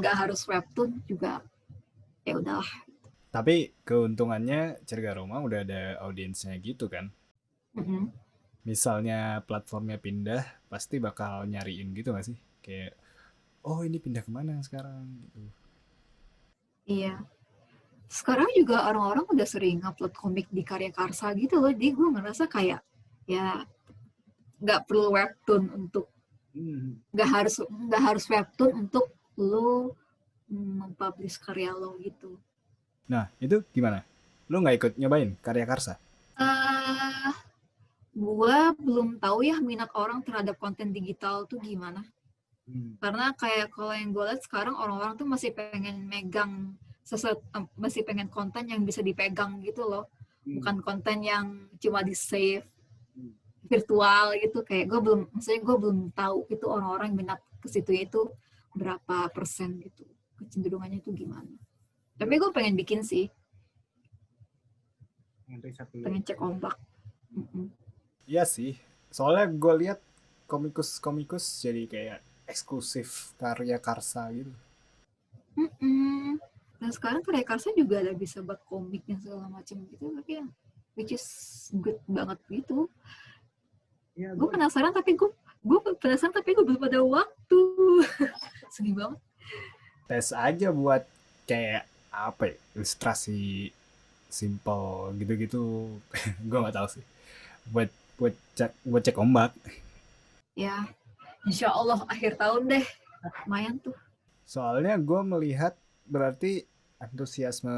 nggak harus webtoon juga ya udahlah. Tapi keuntungannya Cerga Roma udah ada audiensnya gitu kan. Mm-mm. Misalnya platformnya pindah, pasti bakal nyariin gitu gak sih? Kayak, oh ini pindah kemana sekarang gitu. Iya. Sekarang juga orang-orang udah sering upload komik di Karya Karsa gitu loh. Jadi gue ngerasa kayak ya nggak perlu webtoon untuk nggak harus webtoon untuk lo mempublish karya lo gitu. Nah, itu gimana? Lu nggak ikut nyobain karya Karsa? uh, gue belum tahu ya minat orang terhadap konten digital tuh gimana, karena kayak kalau yang gue lihat sekarang orang-orang tuh masih pengen megang masih pengen konten yang bisa dipegang gitu loh, bukan konten yang cuma di save virtual gitu. Kayak gue belum tahu itu orang-orang minat ke situ itu berapa persen gitu, kecenderungannya itu gimana. Tapi gue pengen bikin sih, pengen cek ombak. Iya sih. Soalnya gue lihat komikus-komikus jadi kayak eksklusif karya Karsa gitu. Dan sekarang karya Karsa juga ada bisa buat komiknya segala macam gitu, tapi yang which is good banget gitu. Gue penasaran tapi gue belum ada waktu. Sedih banget. Tes aja buat kayak apa ya, ilustrasi simple gitu-gitu. Gue nggak tahu sih. Buat buat cek ombak. Ya, insya Allah akhir tahun deh. Lumayan tuh. Soalnya gue melihat berarti antusiasme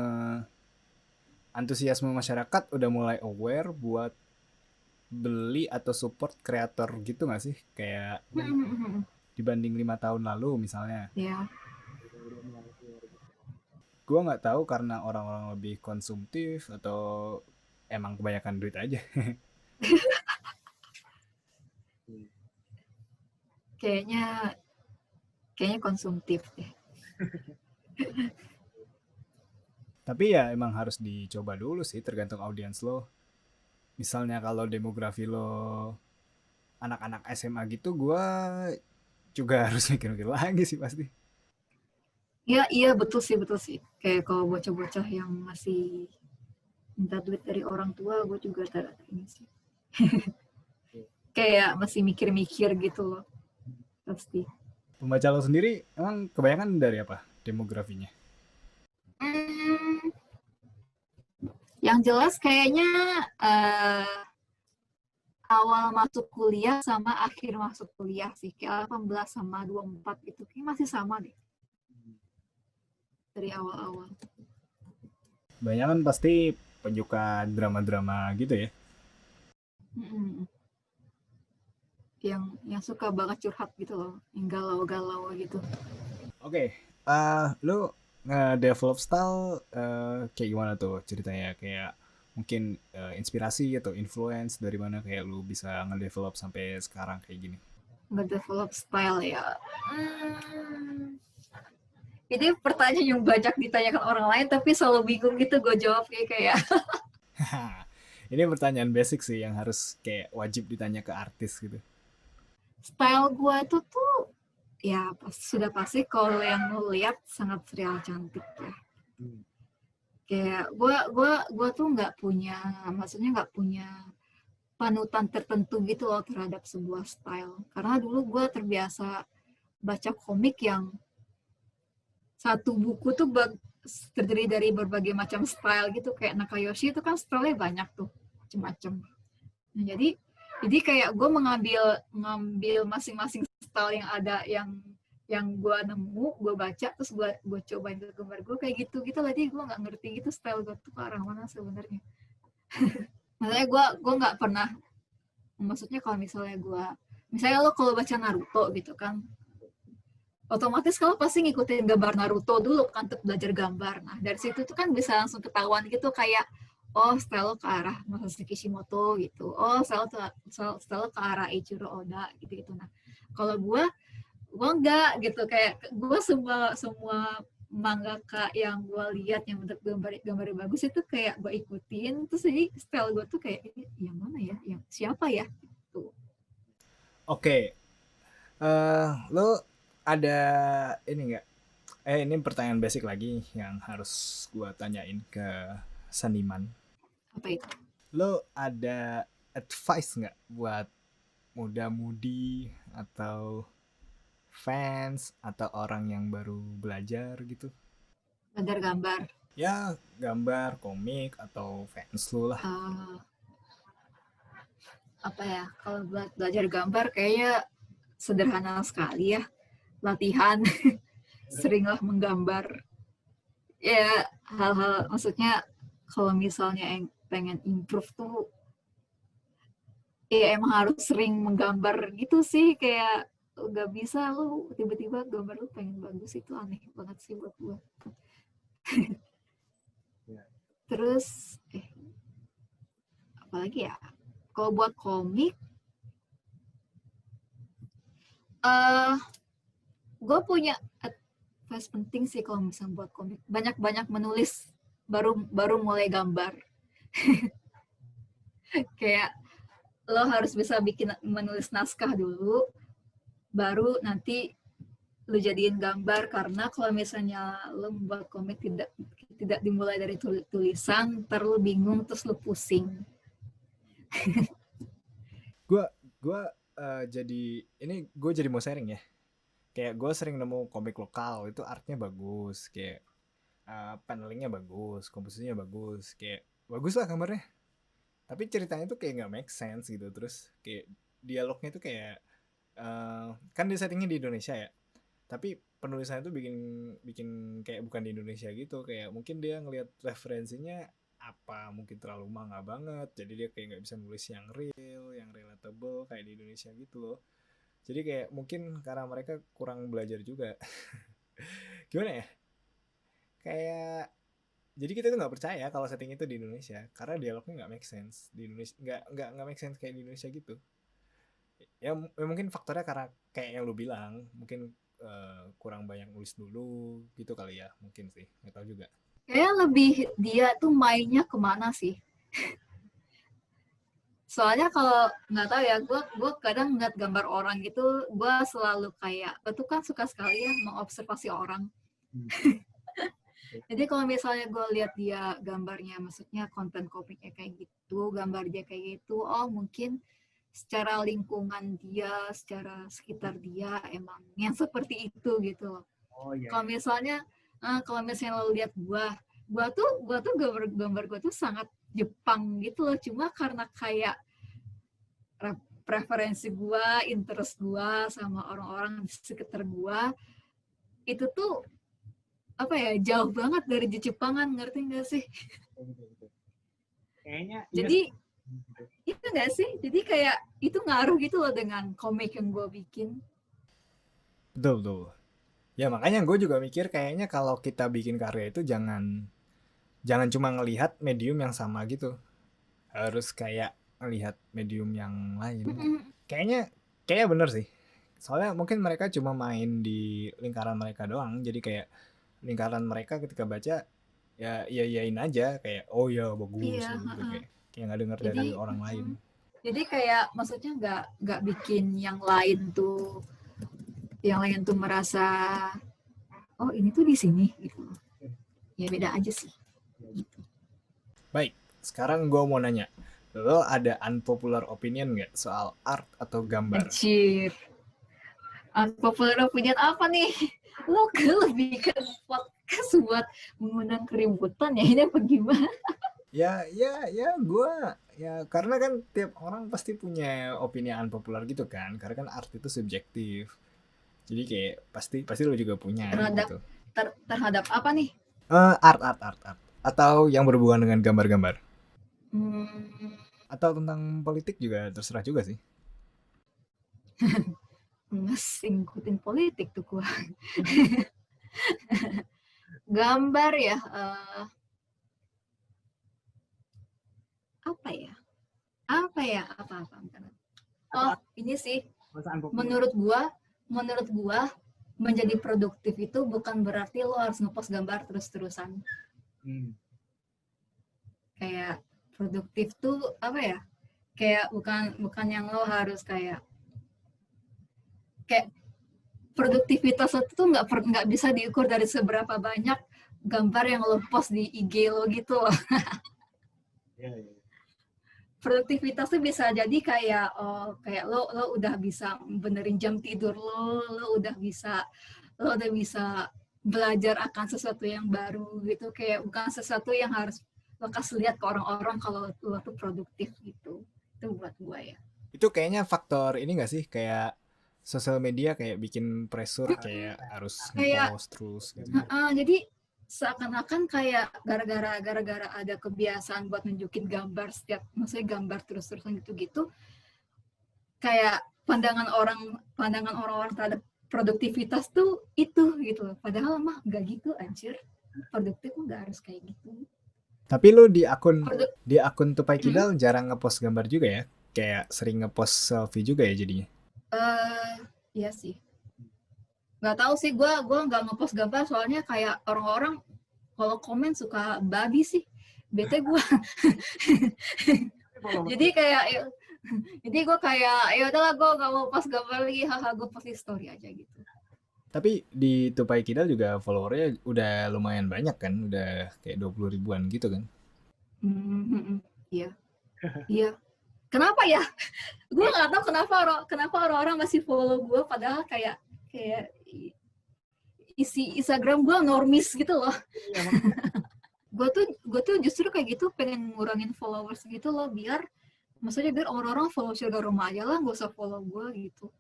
antusiasme masyarakat udah mulai aware buat beli atau support kreator gitu nggak sih? Kayak dibanding 5 tahun lalu misalnya. Ya, Gue nggak tahu karena orang-orang lebih konsumtif atau emang kebanyakan duit aja. kayaknya kayaknya konsumtif deh. Tapi ya emang harus dicoba dulu sih tergantung audiens lo. Misalnya kalau demografi lo anak-anak SMA gitu, gue juga harus mikir-mikir lagi sih pasti. Ya, iya betul sih. Kayak kalau bocah-bocah yang masih minta duit dari orang tua, gue juga ada ini sih. Kayak masih mikir-mikir gitu loh, pasti. Pembaca lo sendiri emang kebanyakan dari apa demografinya? Hmm, yang jelas kayaknya eh, awal masuk kuliah sama akhir masuk kuliah sih. Kayak 18 sama 24 itu kayak masih sama deh dari awal-awal. Banyak kan pasti penyuka drama-drama gitu ya. Mm-mm. Yang suka banget curhat gitu loh, yang galau-galau gitu. Oke, lu nge-develop style kayak gimana tuh ceritanya? Kayak mungkin inspirasi atau influence dari mana kayak lu bisa nge-develop sampai sekarang kayak gini? Nge-develop style ya. Hmm, ini pertanyaan yang banyak ditanyakan orang lain tapi selalu bingung gitu gue jawab kayak Ini pertanyaan basic sih yang harus kayak wajib ditanya ke artis gitu. style gue itu tuh ya sudah pasti kalau yang lu lihat sangat serial cantik ya. Kayak gue tuh nggak punya, maksudnya nggak punya panutan tertentu gitu loh terhadap sebuah style. Karena dulu gue terbiasa baca komik yang satu buku tuh terdiri dari berbagai macam style gitu. Kayak Nakayoshi itu kan style-nya banyak tuh, macam-macam. Nah, jadi kayak gue ngambil masing-masing style yang ada yang gue nemu, gue baca, terus gue cobain ke gambar gue kayak gitu gitu. Jadi gue nggak ngerti gitu style gue tuh ke arah mana sebenarnya. Maksudnya gue nggak pernah, maksudnya kalau misalnya lo kalau baca Naruto gitu kan, otomatis kalau pasti ngikutin gambar Naruto dulu kan untuk belajar gambar. Nah dari situ tuh kan bisa langsung ketahuan gitu kayak oh style lo ke arah Masashi Kishimoto gitu, oh style ke arah Eiichiro Oda gitu gitu. Nah kalau gue enggak gitu, kayak gue semua semua mangaka yang gue lihat yang bentuk gambar bagus itu kayak gue ikutin, terus jadi style gue tuh kayak yang mana ya, yang siapa ya gitu. Oke, lo ada ini nggak? Ini pertanyaan basic lagi yang harus gua tanyain ke seniman. Apa itu? Lo ada advice nggak buat muda-mudi atau fans atau orang yang baru belajar gitu? Belajar gambar. Ya, gambar, komik, atau fans lu lah. uh, Apa ya, kalau belajar gambar kayaknya sederhana sekali ya, latihan. Seringlah menggambar ya, hal-hal maksudnya kalau misalnya yang pengen improve tuh ya emang harus sering menggambar gitu sih. Kayak nggak bisa lu tiba-tiba gambar lu pengen bagus, itu aneh banget sih buat gue. Terus apalagi ya, kalau buat komik uh, gue punya advice penting sih. Kalau misalnya buat komik banyak-banyak menulis baru baru mulai gambar. Kayak lo harus bisa menulis naskah dulu baru nanti lu jadiin gambar. Karena kalau misalnya lu membuat komik tidak tidak dimulai dari tulisan, ntar lu bingung terus lu pusing. Gue jadi mau sharing ya. Kayak gue sering nemu komik lokal itu artnya bagus, kayak panelingnya bagus, komposisinya bagus, kayak bagus lah gambarnya. Tapi ceritanya tuh kayak nggak make sense gitu. Terus kayak dialognya tuh kayak kan dia settingnya di Indonesia ya, tapi penulisannya tuh bikin bikin kayak bukan di Indonesia gitu, kayak mungkin dia ngelihat referensinya apa mungkin terlalu manga banget, jadi dia kayak nggak bisa nulis yang real, yang relatable kayak di Indonesia gitu loh. Jadi kayak mungkin karena mereka kurang belajar juga. Gimana ya, kayak jadi kita tuh nggak percaya kalau setting itu di Indonesia karena dialognya nggak make sense di Indonesia, nggak make sense kayak di Indonesia gitu. Ya, mungkin faktornya karena kayak yang lu bilang mungkin kurang banyak nulis dulu gitu kali ya, mungkin sih nggak tahu juga. Kayaknya lebih dia tuh mainnya kemana sih? Soalnya kalau nggak tahu ya, gue kadang ngeliat gambar orang gitu, gue selalu kayak, gue tuh kan suka sekali ya mengobservasi orang. Jadi kalau misalnya gue lihat dia gambarnya, maksudnya konten komiknya kayak gitu, gambar dia kayak gitu, oh mungkin secara lingkungan dia, secara sekitar dia emang yang seperti itu gitu. Oh iya, Kalau iya. misalnya, kalau misalnya lo lihat gue tuh gambar gue tuh sangat Jepang gitu loh. Cuma karena kayak preferensi gue, interest gue sama orang-orang di sekitar gue, itu tuh apa ya, jauh banget dari Jepangan, ngerti nggak sih? Kayaknya iya Jadi sih. itu nggak sih, jadi kayak itu ngaruh gitu loh dengan komik yang gue bikin. Betul, betul. Ya makanya gue juga mikir kayaknya kalau kita bikin karya itu jangan jangan cuma ngelihat medium yang sama gitu, harus kayak ngelihat medium yang lain. Kayaknya kayaknya bener sih. Soalnya mungkin mereka cuma main di lingkaran mereka doang. Jadi kayak lingkaran mereka ketika baca ya iya iyain aja kayak oh ya bagus Iya, bagus gitu, kayak nggak dengar jadi dari orang lain. jadi kayak maksudnya nggak bikin yang lain tuh merasa oh ini tuh di sini gitu. Ya beda aja sih gitu. Baik, sekarang gue mau nanya, lo ada unpopular opinion nggak soal art atau gambar? Anjir, unpopular opinion apa nih? Lo lebih ke podcast buat mengundang keributan ya, ini apa gimana? Ya, ya, ya, gue ya karena kan tiap orang pasti punya opini unpopular gitu kan, karena kan art itu subjektif. Jadi kayak pasti pasti lo juga punya Terhadap gitu. terhadap apa nih? Art atau yang berhubungan dengan gambar-gambar Hmm, atau tentang politik juga terserah juga sih. ngikutin politik tuh gua. Gambar ya, apa ya? Apa? Oh, ini sih menurut gua, menurut gua menjadi produktif itu bukan berarti lo harus ngepost gambar terus-terusan. Kayak produktif tuh apa ya? Kayak bukan yang lo harus kayak produktivitas itu tuh nggak bisa diukur dari seberapa banyak gambar yang lo post di IG lo gitu loh. Produktivitas tuh bisa jadi kayak kayak lo udah bisa benerin jam tidur lo udah bisa belajar akan sesuatu yang baru gitu, kayak bukan sesuatu yang harus lo kasih lihat ke orang-orang kalau lo tuh produktif gitu. Itu buat gue ya. Itu kayaknya faktor ini gak sih, kayak sosial media kayak bikin pressure kayak harus Kayak ngepost terus gitu. jadi seakan-akan kayak gara-gara ada kebiasaan buat nunjukin gambar maksudnya gambar terus-terusan gitu-gitu, kayak pandangan orang-orang terhadap produktivitas tuh itu gitu loh. Padahal mah nggak gitu anjir. Produktif mah nggak harus kayak gitu. Tapi lu Produk di akun Tupai hmm, Kidal jarang ngepost gambar juga ya? Kayak sering ngepost selfie juga ya jadinya? iya sih. Nggak tahu sih, gue nggak ngepost gambar soalnya kayak orang-orang kalau komen suka babi sih. Bete gue. Jadi kayak jadi gue kayak ya udahlah, gue nggak mau post gambar lagi, haha, gue post di story aja gitu. Tapi di Tupai Kidal juga followernya udah lumayan banyak kan? Udah kayak 20 ribuan gitu kan? Iya, iya. Kenapa ya? Gue nggak tahu kenapa orang-orang masih follow gue, padahal kayak isi Instagram gue normis gitu loh. gue tuh justru kayak gitu, pengen ngurangin followers gitu loh, biar maksudnya biar orang-orang follow Sugar Roma aja lah, gak usah follow gue gitu.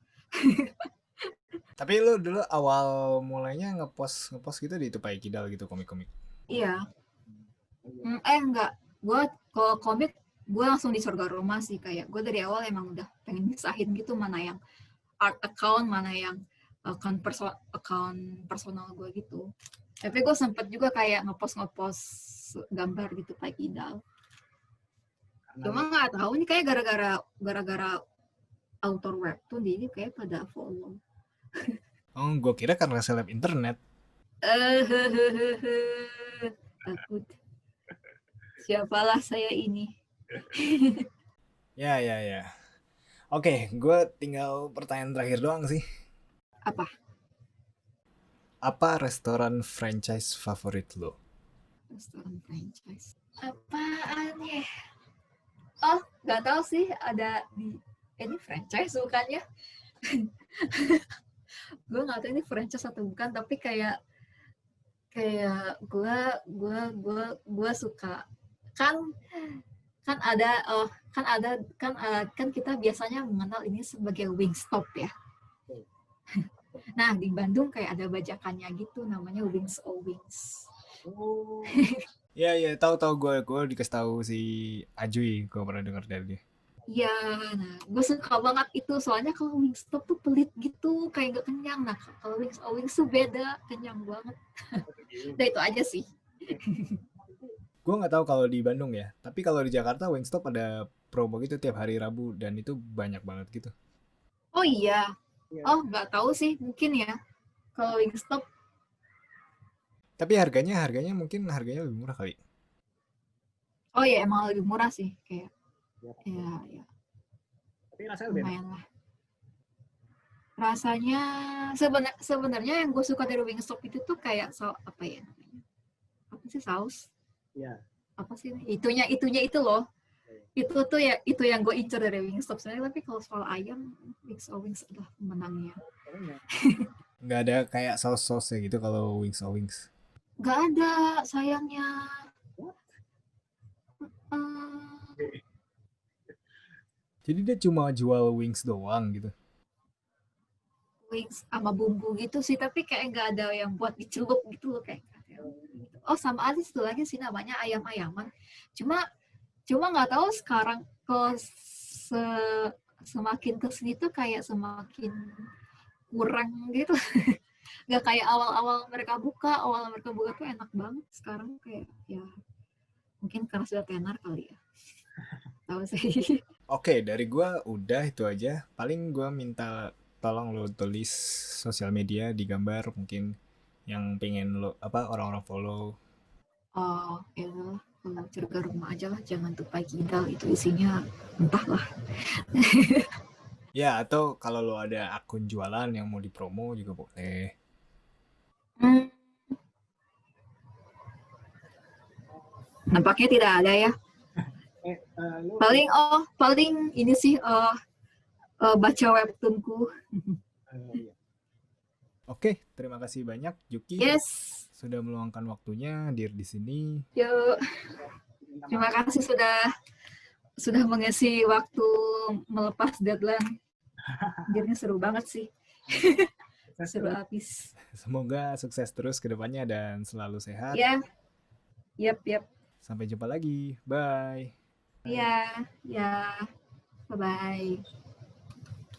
Tapi lu dulu awal mulainya ngepost ngepost gitu di Tupai Kidal gitu komik-komik. Iya. Enggak. Gue kalau komik gue langsung di Surga Roma sih, kayak gue dari awal emang udah pengen misahin gitu mana yang art account, mana yang account personal gue gitu. Tapi gue sempet juga kayak ngepost gambar gitu Pak Idal. Cuma nggak tahu nih kayak gara-gara author webtoon jadi kayak pada follow. Oh, gue kira karena seleb internet. Takut. Siapalah saya ini. Ya, ya, ya. Oke, gue tinggal pertanyaan terakhir doang sih. Apa? Apa restoran franchise favorit lo? Restoran franchise. Apaan ya? Oh, nggak tahu sih ada di ini franchise bukannya. Gue nggak tahu ini franchise atau bukan, tapi kayak gue suka kan kan ada kan kita biasanya mengenal ini sebagai Wingstop ya. Nah di Bandung kayak ada bajakannya gitu namanya Wings O Wings. Ya, ya, tahu gue dikasih tahu si Ajui, gue pernah dengar dari dia. Iya, nah gue suka banget itu soalnya kalau Wingstop tuh pelit gitu kayak gak kenyang. Nah kalau Wings O Wings tuh beda, kenyang banget. Nah itu aja sih. Gue nggak tahu kalau di Bandung ya, tapi kalau di Jakarta Wingstop ada promo gitu tiap hari Rabu dan itu banyak banget gitu. Oh iya, oh nggak tahu sih mungkin ya kalau Wingstop. Tapi harganya mungkin harganya lebih murah kali. Oh ya emang lebih murah sih kayak ya ya Tapi rasanya lebih enak. lumayan lah. Rasanya sebenarnya yang gue suka dari Wingstop itu tuh kayak apa ya namanya? Apa sih saus? Iya. Apa sih itunya itu loh. Itu tuh ya itu yang gue incer dari Wingstop sebenarnya, tapi kalau soal ayam Wings O Wings adalah pemenangnya. Nggak ada kayak saus-sausnya gitu kalau Wings or Wings. Gak ada sayangnya. Hmm, Jadi dia cuma jual wings doang gitu. Wings sama bumbu gitu sih, tapi kayak nggak ada yang buat dicelup gitu loh kayak. Oh sama ada satu lagi sih namanya ayam-ayaman. Cuma cuma nggak tahu sekarang kalau semakin kesini tuh kayak semakin kurang gitu. Nggak kayak awal mereka buka tuh enak banget. Sekarang kayak ya mungkin karena sudah tenar kali ya. Tahu sih. Oke, dari gua udah itu aja. Paling gua minta tolong lo tulis sosial media di gambar mungkin yang pengen lo apa orang-orang follow. Oh ya kalau cerga rumah aja lah, jangan tupai kidal itu isinya entahlah. Ya, atau kalau lo ada akun jualan yang mau dipromo juga boleh. Hmm, nampaknya tidak ada ya. Paling ini sih baca webtoonku. Oke, terima kasih banyak Juki Yes. sudah meluangkan waktunya hadir di sini. Yuk. Terima kasih sudah mengisi waktu melepas deadline. Jadinya seru banget sih. Seru habis. Semoga sukses terus ke depannya dan selalu sehat. Ya, yap. Sampai jumpa lagi. Bye. Ya, ya. Bye-bye.